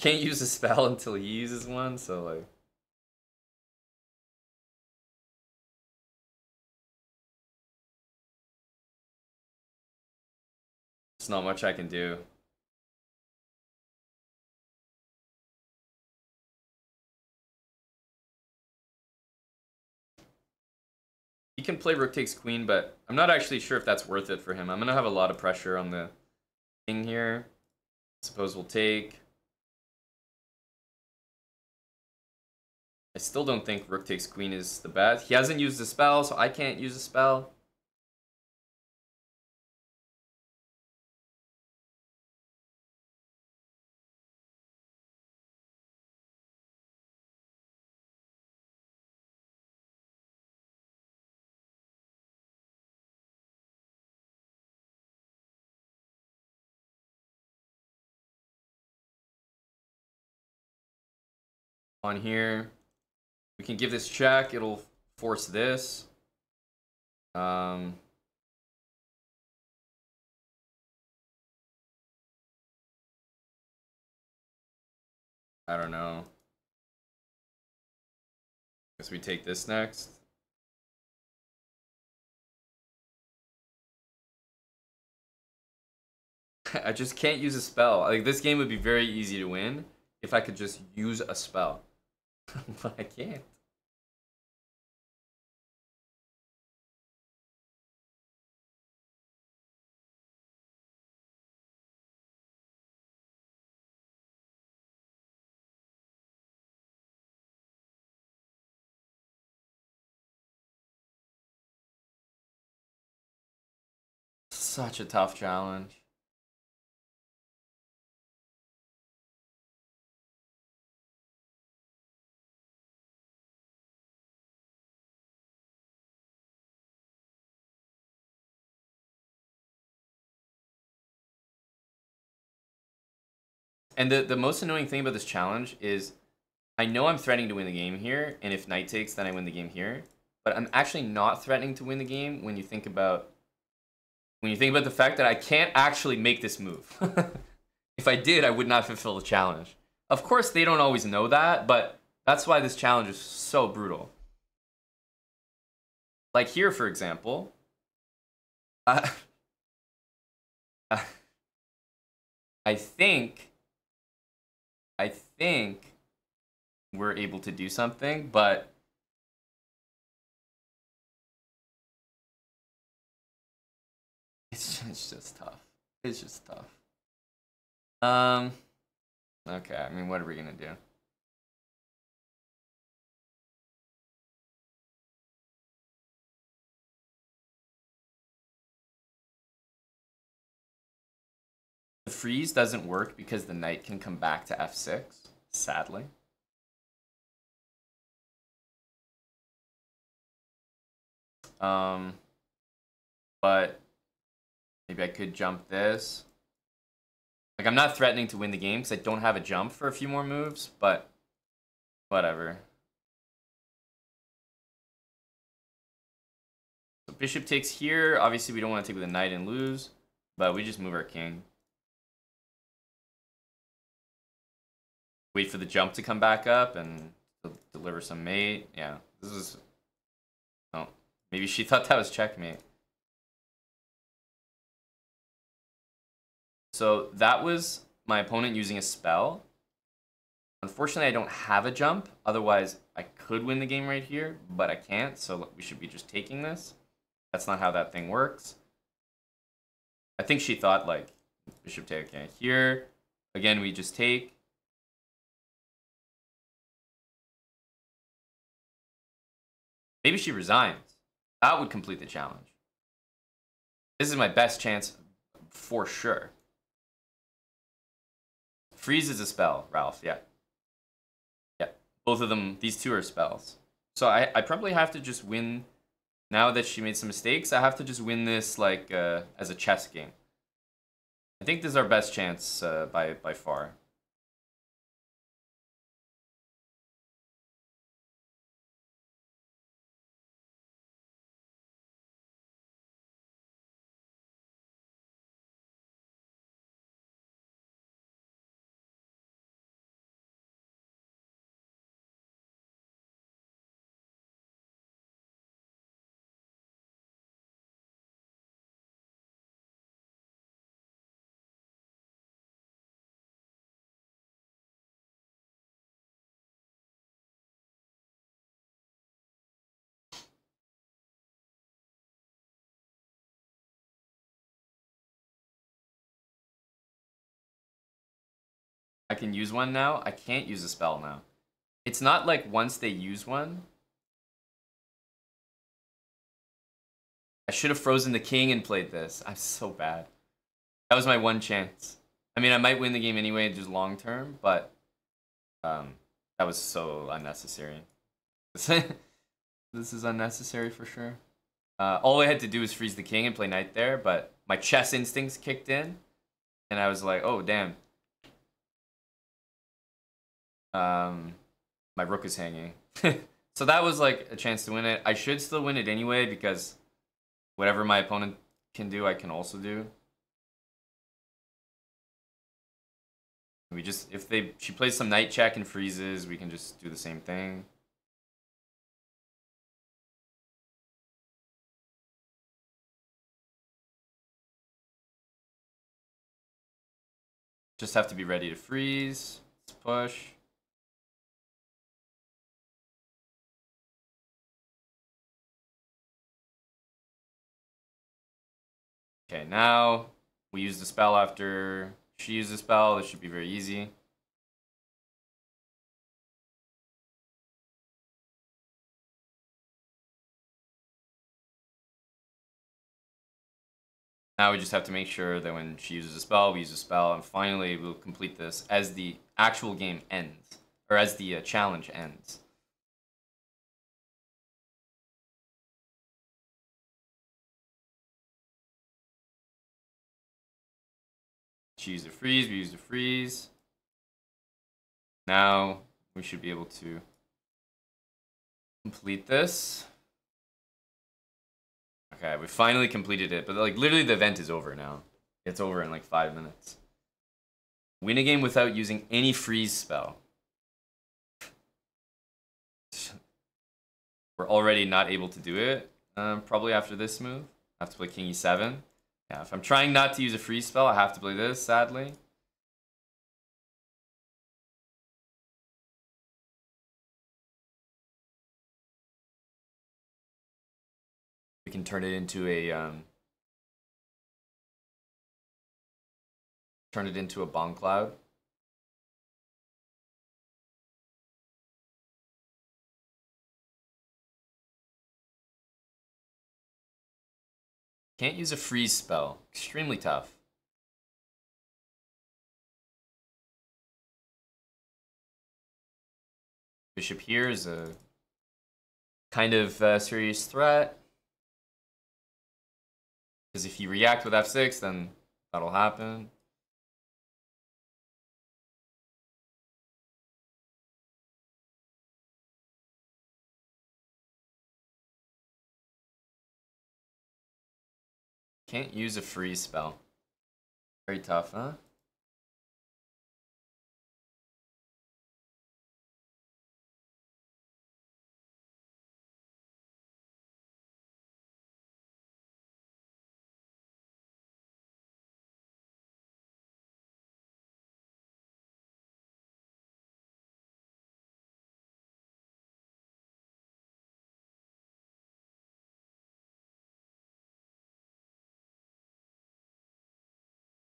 can't use a spell until he uses one, so like. There's not much I can do. He can play rook takes queen, but I'm not actually sure if that's worth it for him. I'm gonna have a lot of pressure on the king here. Suppose we'll take. I still don't think rook takes queen is the best. He hasn't used a spell, so I can't use a spell. On here, we can give this check. It'll force this. I don't know. Guess we take this next. I just can't use a spell. Like, this game would be very easy to win if I could just use a spell. But I can't. Such a tough challenge. And the most annoying thing about this challenge is I know I'm threatening to win the game here, and if knight takes, then I win the game here. But I'm actually not threatening to win the game when you think about the fact that I can't actually make this move. If I did, I would not fulfill the challenge. Of course, they don't always know that, but that's why this challenge is so brutal. Like here, for example. I think we're able to do something, but it's just tough. It's just tough. Okay, I mean, what are we gonna do? The freeze doesn't work because the knight can come back to f6, sadly. But maybe I could jump this. Like, I'm not threatening to win the game because I don't have a jump for a few more moves, but whatever. So bishop takes here. Obviously, we don't want to take with a knight and lose, but we just move our king. Wait for the jump to come back up and deliver some mate. Yeah, this is... Oh, maybe she thought that was checkmate. So that was my opponent using a spell. Unfortunately, I don't have a jump. Otherwise, I could win the game right here, but I can't. So we should be just taking this. That's not how that thing works. I think she thought, like, bishop take. Okay, here, again, we just take. Maybe she resigns. That would complete the challenge. This is my best chance for sure. Freeze is a spell, Ralph. Yeah. Yeah. Both of them, these two are spells. So I probably have to just win. Now that she made some mistakes, I have to just win this like as a chess game. I think this is our best chance by far. I can use one now. I can't use a spell now. It's not like once they use one. I should have frozen the king and played this. I'm so bad. That was my one chance. I mean, I might win the game anyway, just long term, but that was so unnecessary. This is unnecessary for sure. All I had to do was freeze the king and play knight there, but my chess instincts kicked in, and I was like, oh, damn. My rook is hanging. So that was like a chance to win it. I should still win it anyway, because whatever my opponent can do, I can also do. We just, if she plays some knight check and freezes, we can just do the same thing. Just have to be ready to freeze. Let's push. Okay, now we use the spell after she used the spell. This should be very easy. Now we just have to make sure that when she uses a spell, we use a spell, and finally we'll complete this as the actual game ends, or as the challenge ends. She used a freeze, we used a freeze. Now we should be able to complete this. Okay, we finally completed it, but like literally the event is over now. It's over in like 5 minutes. Win a game without using any freeze spell. We're already not able to do it. Probably after this move. I have to play King E7. Yeah, if I'm trying not to use a freeze spell, I have to play this, sadly. We can turn it into a bomb cloud. Can't use a freeze spell. Extremely tough. Bishop here is a kind of serious threat. Because if you react with f6, then that'll happen. Can't use a freeze spell. Very tough, huh?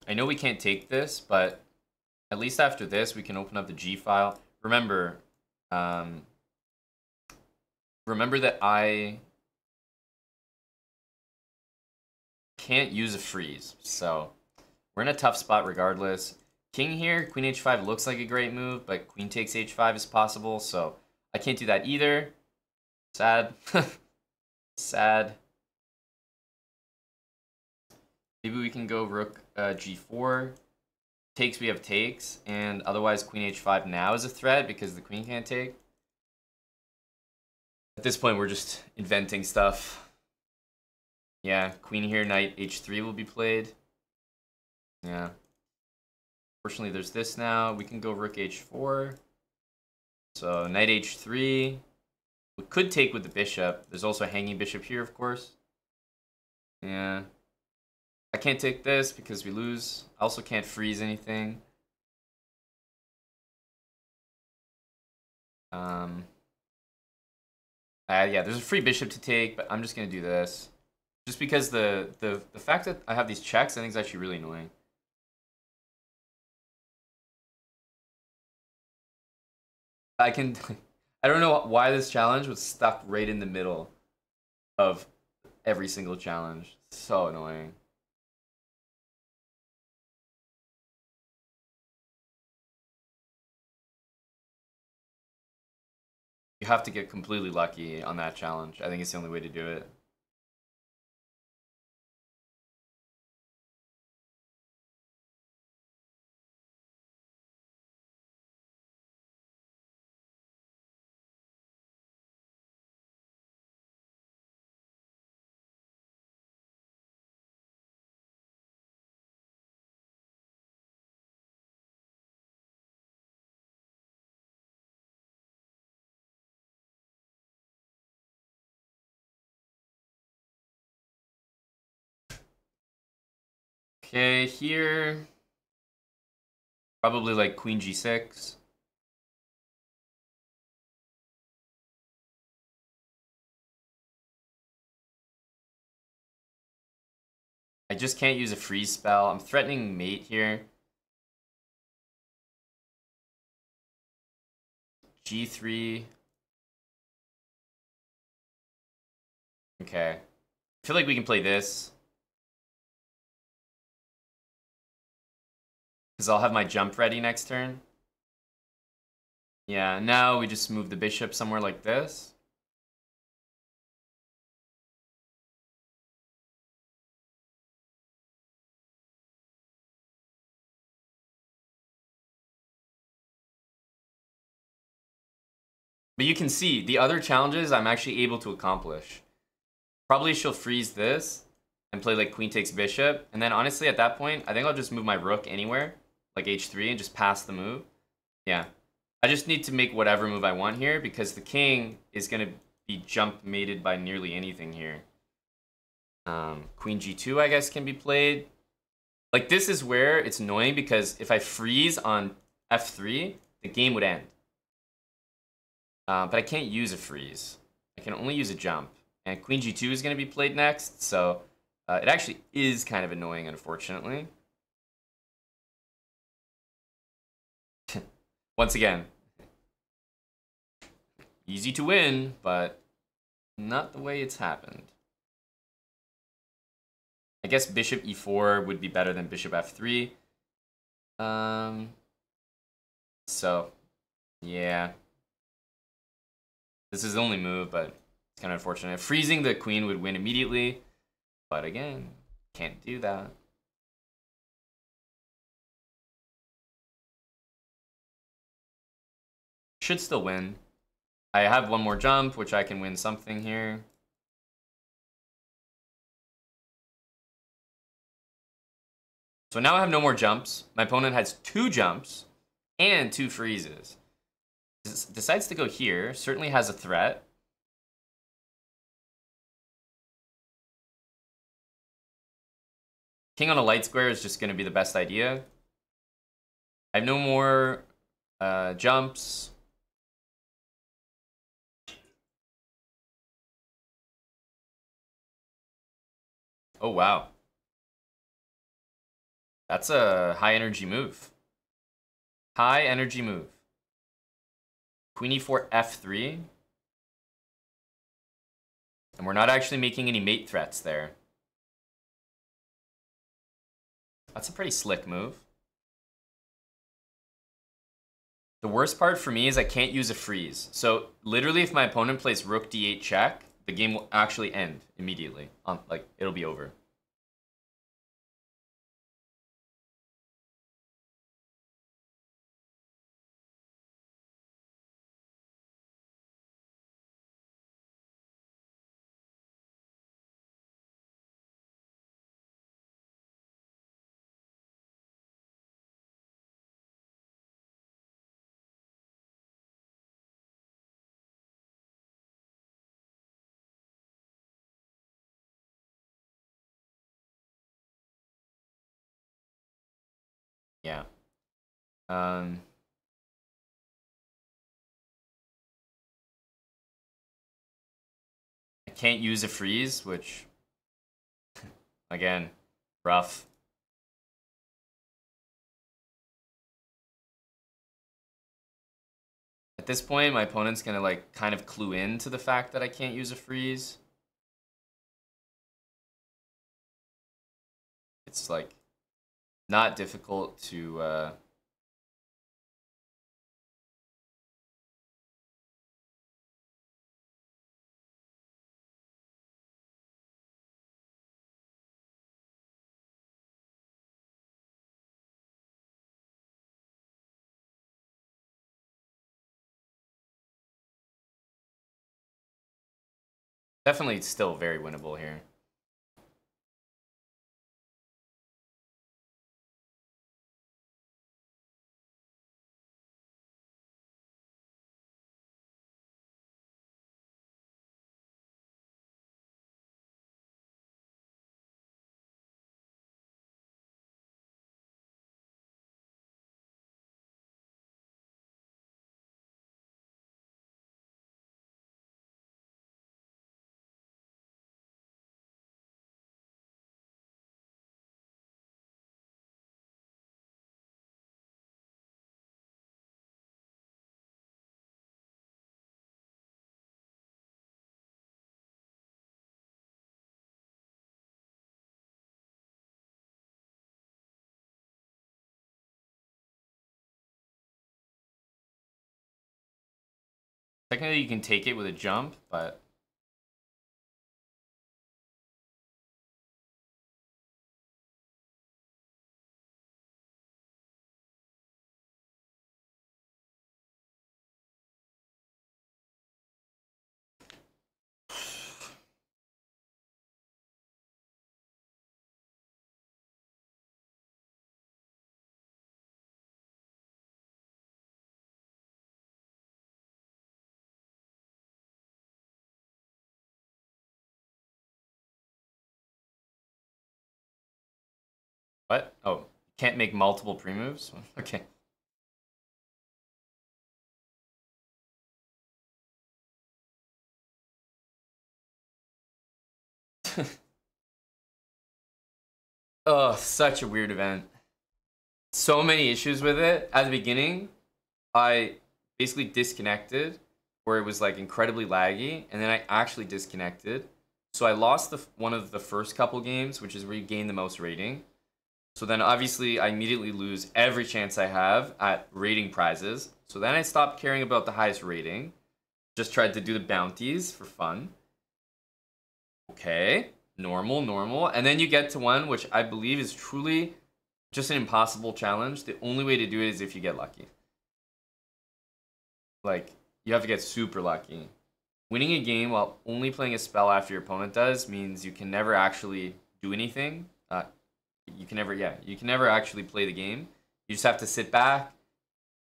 I know we can't take this, but at least after this, we can open up the G file. Remember, remember that I can't use a freeze, so we're in a tough spot regardless. King here, Queen H5 looks like a great move, but Queen takes H5 is possible, so I can't do that either. Sad. Sad. Maybe we can go Rook G4. Takes, we have takes, and otherwise Queen H5 now is a threat because the queen can't take. At this point, we're just inventing stuff. Yeah, queen here, knight H3 will be played. Yeah. Fortunately, there's this now. We can go Rook H4. So knight H3. We could take with the bishop. There's also a hanging bishop here, of course. Yeah. I can't take this because we lose. I also can't freeze anything. Yeah, there's a free bishop to take, but I'm just gonna do this. Just because the fact that I have these checks, I think is actually really annoying. I can. I don't know why this challenge was stuck right in the middle of every single challenge. So annoying. You have to get completely lucky on that challenge. I think it's the only way to do it. Okay, here. Probably like Queen G6. I just can't use a freeze spell. I'm threatening mate here. G3. Okay. I feel like we can play this. Because I'll have my jump ready next turn. Yeah, now we just move the bishop somewhere like this. But you can see, the other challenges I'm actually able to accomplish. Probably she'll freeze this and play like queen takes bishop. And then honestly, at that point, I think I'll just move my rook anywhere, like h3, and just pass the move. Yeah. I just need to make whatever move I want here because the king is going to be jump mated by nearly anything here. Queen g2, I guess, can be played. Like, this is where it's annoying because if I freeze on f3, the game would end. But I can't use a freeze. I can only use a jump. And queen g2 is going to be played next, so it actually is kind of annoying, unfortunately. Once again, easy to win, but not the way it's happened. I guess bishop e4 would be better than bishop f3. So, yeah. This is the only move, but it's kind of unfortunate. Freezing the queen would win immediately, but again, can't do that. Should still win. I have one more jump, which I can win something here. So now I have no more jumps. My opponent has 2 jumps and 2 freezes. Decides to go here. Certainly has a threat. King on a light square is just going to be the best idea. I have no more jumps. Oh, wow. That's a high energy move. High energy move. Queen e4, f3. And we're not actually making any mate threats there. That's a pretty slick move. The worst part for me is I can't use a freeze. So literally if my opponent plays rook d8 check, the game will actually end immediately. Like, it'll be over. Yeah. I can't use a freeze, which, again, rough. this point, my opponent's gonna like kind of clue in to the fact that I can't use a freeze. It's like not difficult to definitely still very winnable here. Technically, you can take it with a jump, but what? Oh, can't make multiple pre-moves? Okay. Oh, such a weird event. So many issues with it. At the beginning, I basically disconnected where it was like incredibly laggy, and then I actually disconnected. So I lost one of the first couple games, which is where you gain the most rating. So then obviously I immediately lose every chance I have at rating prizes. So then I stopped caring about the highest rating. Just tried to do the bounties for fun. Okay, normal. And then you get to one which I believe is truly just an impossible challenge. The only way to do it is if you get lucky. Like, you have to get super lucky. Winning a game while only playing a spell after your opponent does means you can never actually do anything. You can never actually play the game. You just have to sit back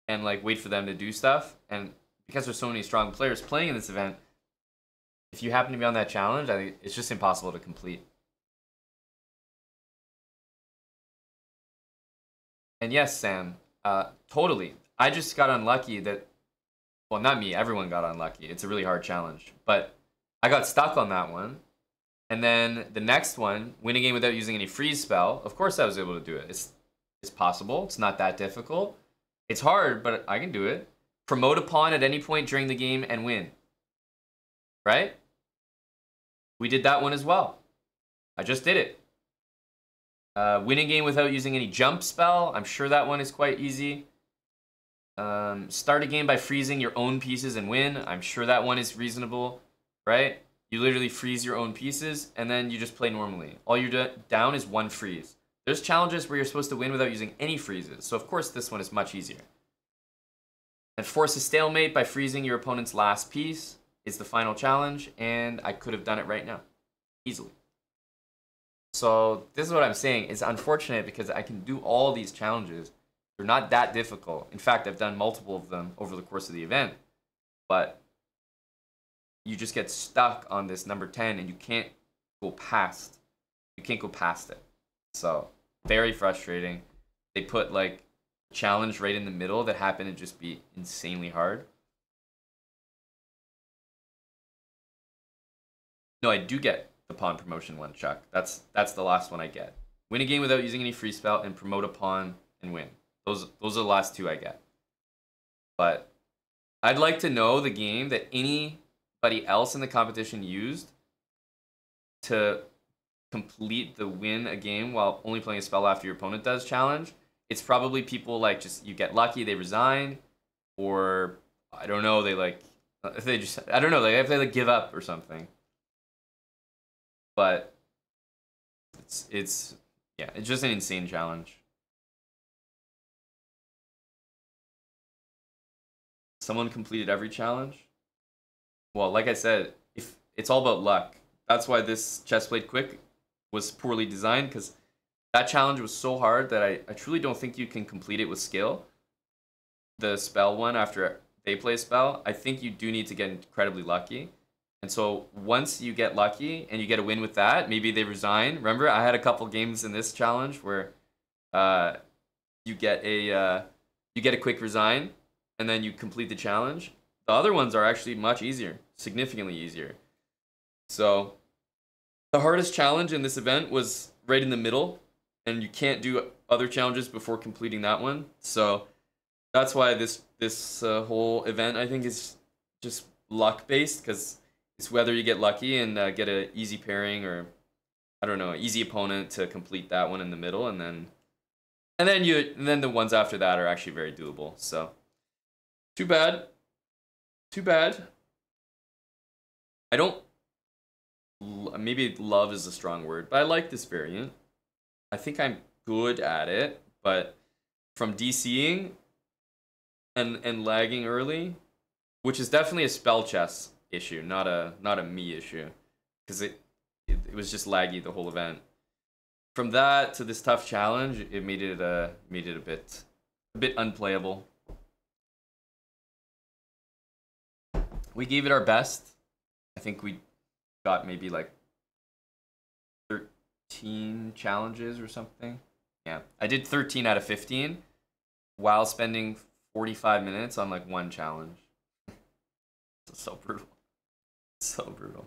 and like wait for them to do stuff. And because there's so many strong players playing in this event, if you happen to be on that challenge, I think it's just impossible to complete. And yes, Sam, totally. I just got unlucky that, well, not me, everyone got unlucky. It's a really hard challenge. But I got stuck on that one. And then the next one, win a game without using any freeze spell. Of course I was able to do it. It's possible. It's not that difficult. It's hard, but I can do it. Promote a pawn at any point during the game and win. Right? We did that one as well. I just did it. Win a game without using any jump spell. I'm sure that one is quite easy. Start a game by freezing your own pieces and win. I'm sure that one is reasonable, right? You literally freeze your own pieces, and then you just play normally. All you're down is one freeze. There's challenges where you're supposed to win without using any freezes, so of course this one is much easier. And force a stalemate by freezing your opponent's last piece is the final challenge, and I could have done it right now, easily. So this is what I'm saying. It's unfortunate because I can do all these challenges. They're not that difficult. In fact, I've done multiple of them over the course of the event, but you just get stuck on this number 10 and you can't go past it. So very frustrating. They put like a challenge right in the middle that happened to just be insanely hard. No, I do get the pawn promotion one, Chuck. That's the last one I get. Win a game without using any free spell and promote a pawn and win. Those are the last two I get. But I'd like to know the game that anybody else in the competition used to complete the win a game while only playing a spell after your opponent does challenge. It's probably people like just you get lucky, they resign, or I don't know, they just I don't know, they like give up or something. But it's yeah, it's just an insane challenge. Someone completed every challenge. Well, like I said, if it's all about luck. That's why this chess played quick was poorly designed, because that challenge was so hard that I truly don't think you can complete it with skill. The spell one after they play a spell, I think you do need to get incredibly lucky. And so once you get lucky and you get a win with that, maybe they resign. Remember, I had a couple games in this challenge where you get a quick resign and then you complete the challenge. The other ones are actually much easier, significantly easier. So the hardest challenge in this event was right in the middle, and you can't do other challenges before completing that one. So that's why this whole event, I think, is just luck based, because it's whether you get lucky and get an easy pairing, or I don't know, an easy opponent to complete that one in the middle, and then the ones after that are actually very doable. So too bad. I don't, maybe love is a strong word, but I like this variant. I think I'm good at it, but from DCing and lagging early, which is definitely a spell chess issue, not a me issue, because it was just laggy the whole event. From that to this tough challenge, it made it a bit unplayable. We gave it our best. I think we got maybe like 13 challenges or something. Yeah, I did 13 out of 15 while spending 45 minutes on like one challenge. So brutal. So brutal.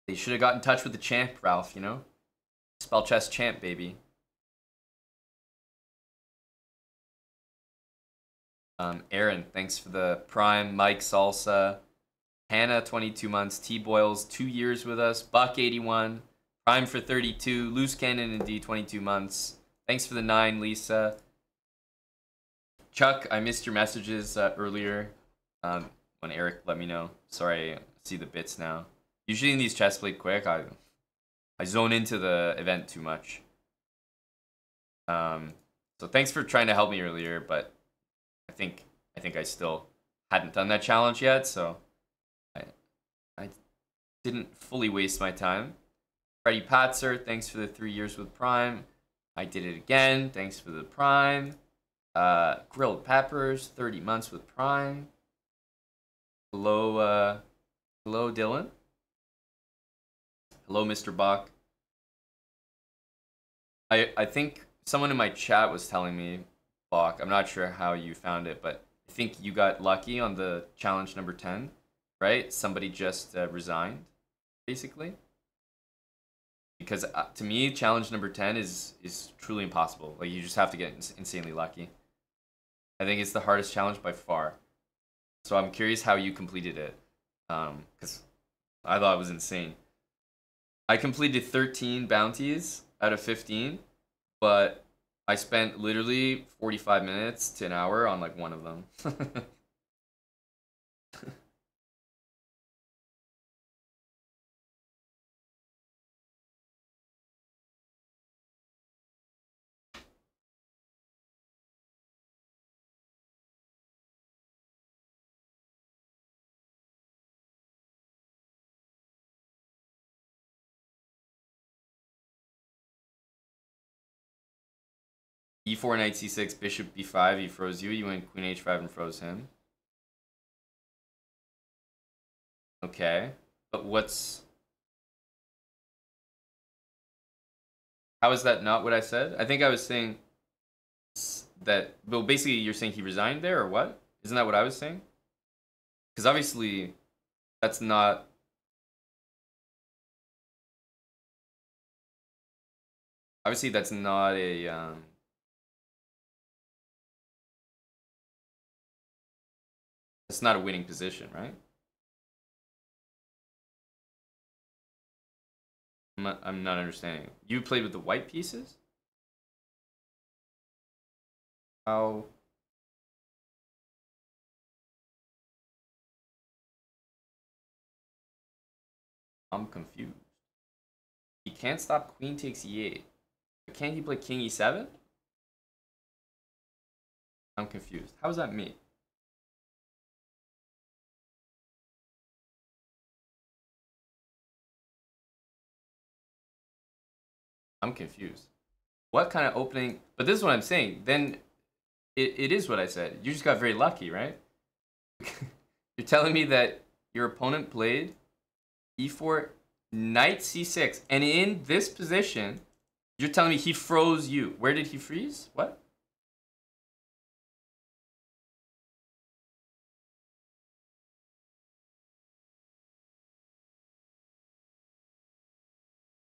They should have got in touch with the champ, Ralph, you know? Spell chess champ, baby. Aaron, thanks for the prime. Mike Salsa. Hannah, 22 months. T Boyles, 2 years with us. Buck, 81. Prime for 32. Loose Cannon and D, 22 months. Thanks for the 9, Lisa. Chuck, I missed your messages earlier when Eric let me know. Sorry, I see the bits now. Usually in these chess played quick, I zone into the event too much. So thanks for trying to help me earlier, but I think I still hadn't done that challenge yet, so I didn't fully waste my time. Freddie Patzer, thanks for the 3 years with Prime. I did it again, thanks for the Prime. Grilled Peppers, 30 months with Prime. Hello, Dylan. Hello, Mr. Bach. I think someone in my chat was telling me, Bach, I'm not sure how you found it, but I think you got lucky on the challenge number 10, right? Somebody just resigned, basically. Because to me, challenge number 10 is truly impossible. Like, you just have to get insanely lucky. I think it's the hardest challenge by far. So I'm curious how you completed it, because I thought it was insane. I completed 13 bounties out of 15, but I spent literally 45 minutes to an hour on like one of them. E4, knight c6, bishop b5, he froze you. You went queen h5 and froze him. Okay, but how is that not what I said? I think I was saying that, well, basically you're saying he resigned there, or what? Isn't that what I was saying? Because obviously that's not Obviously, that's not a that's not a winning position, right? I'm not understanding. You played with the white pieces? How? I'm confused. He can't stop queen takes e8. But can't he play king e7? I'm confused. How is that me? I'm confused. What kind of opening? But this is what I'm saying. Then it is what I said. You just got very lucky, right? You're telling me that your opponent played e4, knight c6, and in this position, you're telling me he froze you. Where did he freeze? What?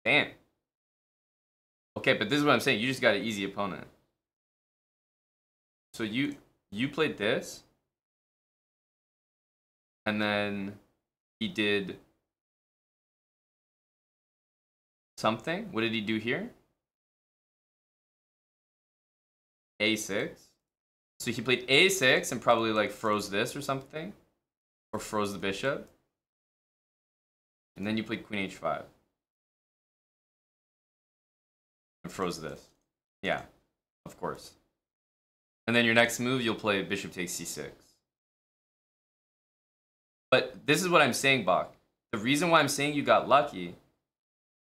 Damn. Okay, but this is what I'm saying. You just got an easy opponent. So you played this, and then he did something. What did he do here? A6. So he played A6 and probably like froze this or something, or froze the bishop. And then you played Queen H5 and froze this. Yeah, of course. And then your next move, you'll play Bishop takes C6. But this is what I'm saying, Bach. The reason why I'm saying you got lucky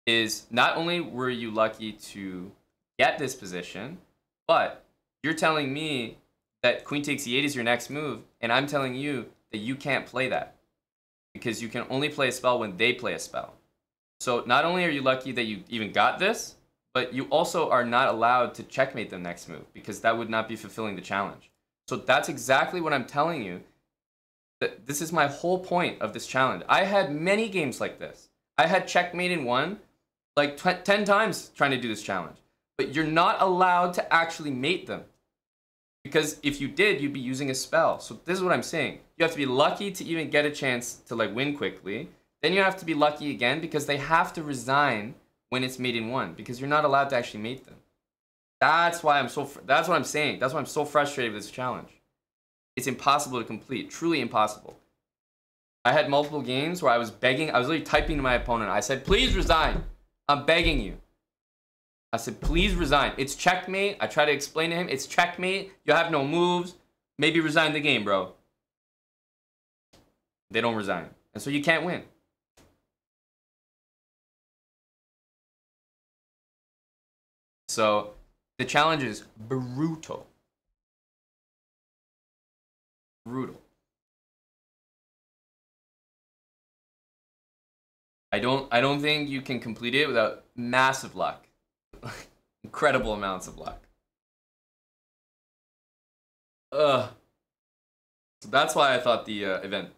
is not only were you lucky to get this position, but you're telling me that Queen takes E8 is your next move, and I'm telling you that you can't play that because you can only play a spell when they play a spell. So not only are you lucky that you even got this, but you also are not allowed to checkmate the next move because that would not be fulfilling the challenge. So that's exactly what I'm telling you. That this is my whole point of this challenge. I had many games like this. I had checkmate in one like 10 times trying to do this challenge. But you're not allowed to actually mate them. Because if you did, you'd be using a spell. So this is what I'm saying. You have to be lucky to even get a chance to like win quickly. Then you have to be lucky again because they have to resign when it's mate in one because you're not allowed to actually mate them. That's why that's what I'm saying. That's why I'm so frustrated with this challenge. It's impossible to complete, truly impossible. I had multiple games where I was begging, I was literally typing to my opponent. I said, please resign. I'm begging you. I said, please resign. It's checkmate. I try to explain to him, it's checkmate. You have no moves. Maybe resign the game, bro. They don't resign. And so you can't win. So the challenge is brutal. Brutal. I don't think you can complete it without massive luck. Incredible amounts of luck. Ugh. So that's why I thought the event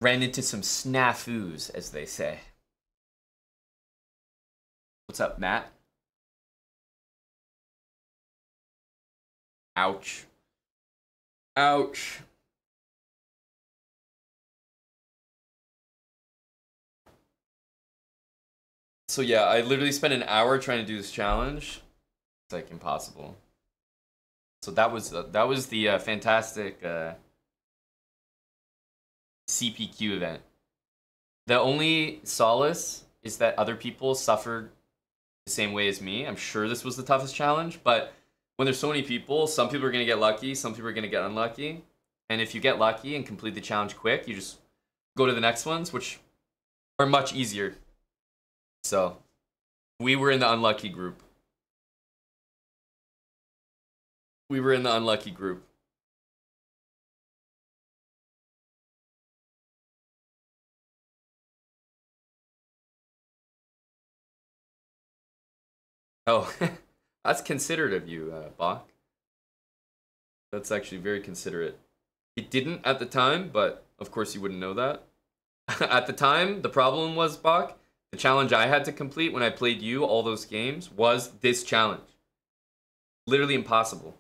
ran into some snafus, as they say. What's up, Matt? Ouch. Ouch. So yeah, I literally spent an hour trying to do this challenge. It's like impossible. So that was the fantastic CPQ event. The only solace is that other people suffered the same way as me. I'm sure this was the toughest challenge, but when there's so many people, some people are going to get lucky, some people are going to get unlucky. And if you get lucky and complete the challenge quick, you just go to the next ones, which are much easier. So we were in the unlucky group. We were in the unlucky group. Oh, that's considerate of you, Bach. That's actually very considerate. It didn't at the time, but of course you wouldn't know that. At the time, the problem was, Bach, the challenge I had to complete when I played you all those games was this challenge. Literally impossible.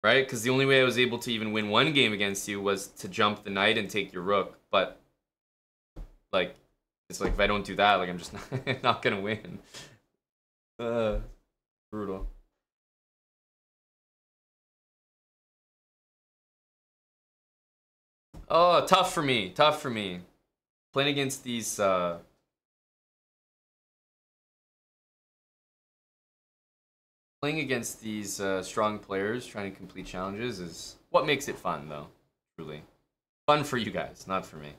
Right? Because the only way I was able to even win one game against you was to jump the knight and take your rook. But, like, it's like if I don't do that, like, I'm just not gonna win. Brutal. Oh, tough for me. Tough for me. Playing against these, strong players trying to complete challenges is what makes it fun, though. Truly. Fun for you guys, not for me.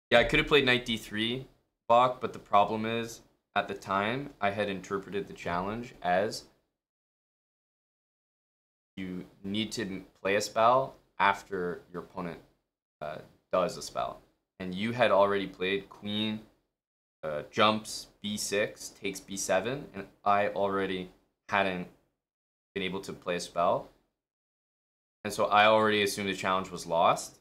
Yeah, I could have played knight d3, Bach, but the problem is, at the time, I had interpreted the challenge as you need to play a spell after your opponent does a spell. And you had already played queen jumps b6, takes b7, and I already hadn't been able to play a spell. And so I already assumed the challenge was lost.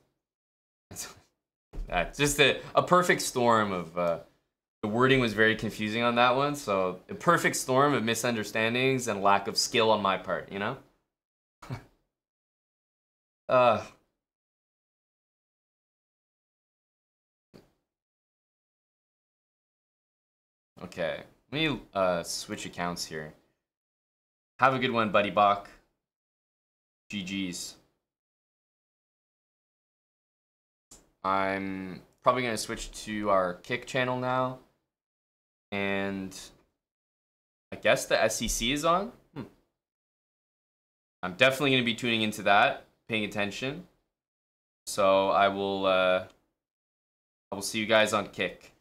Just a perfect storm of... the wording was very confusing on that one, so a perfect storm of misunderstandings and lack of skill on my part, you know? Okay, let me switch accounts here. Have a good one, buddy Bach. GG's. I'm probably going to switch to our Kick channel now. And I guess the SEC is on. I'm definitely going to be tuning into that, paying attention. So I will see you guys on Kick.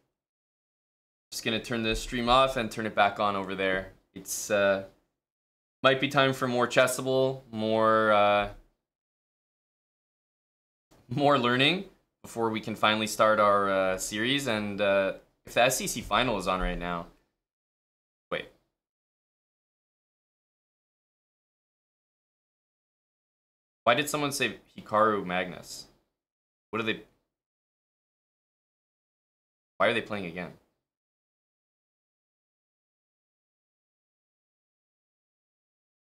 Just going to turn the stream off and turn it back on over there. It's might be time for more Chessable, more learning before we can finally start our series. And if the SEC final is on right now, wait. Why did someone say Hikaru Magnus? What are they? Why are they playing again?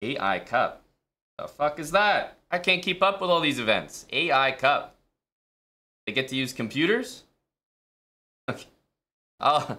AI Cup. The fuck is that? I can't keep up with all these events. AI Cup. They get to use computers? Okay.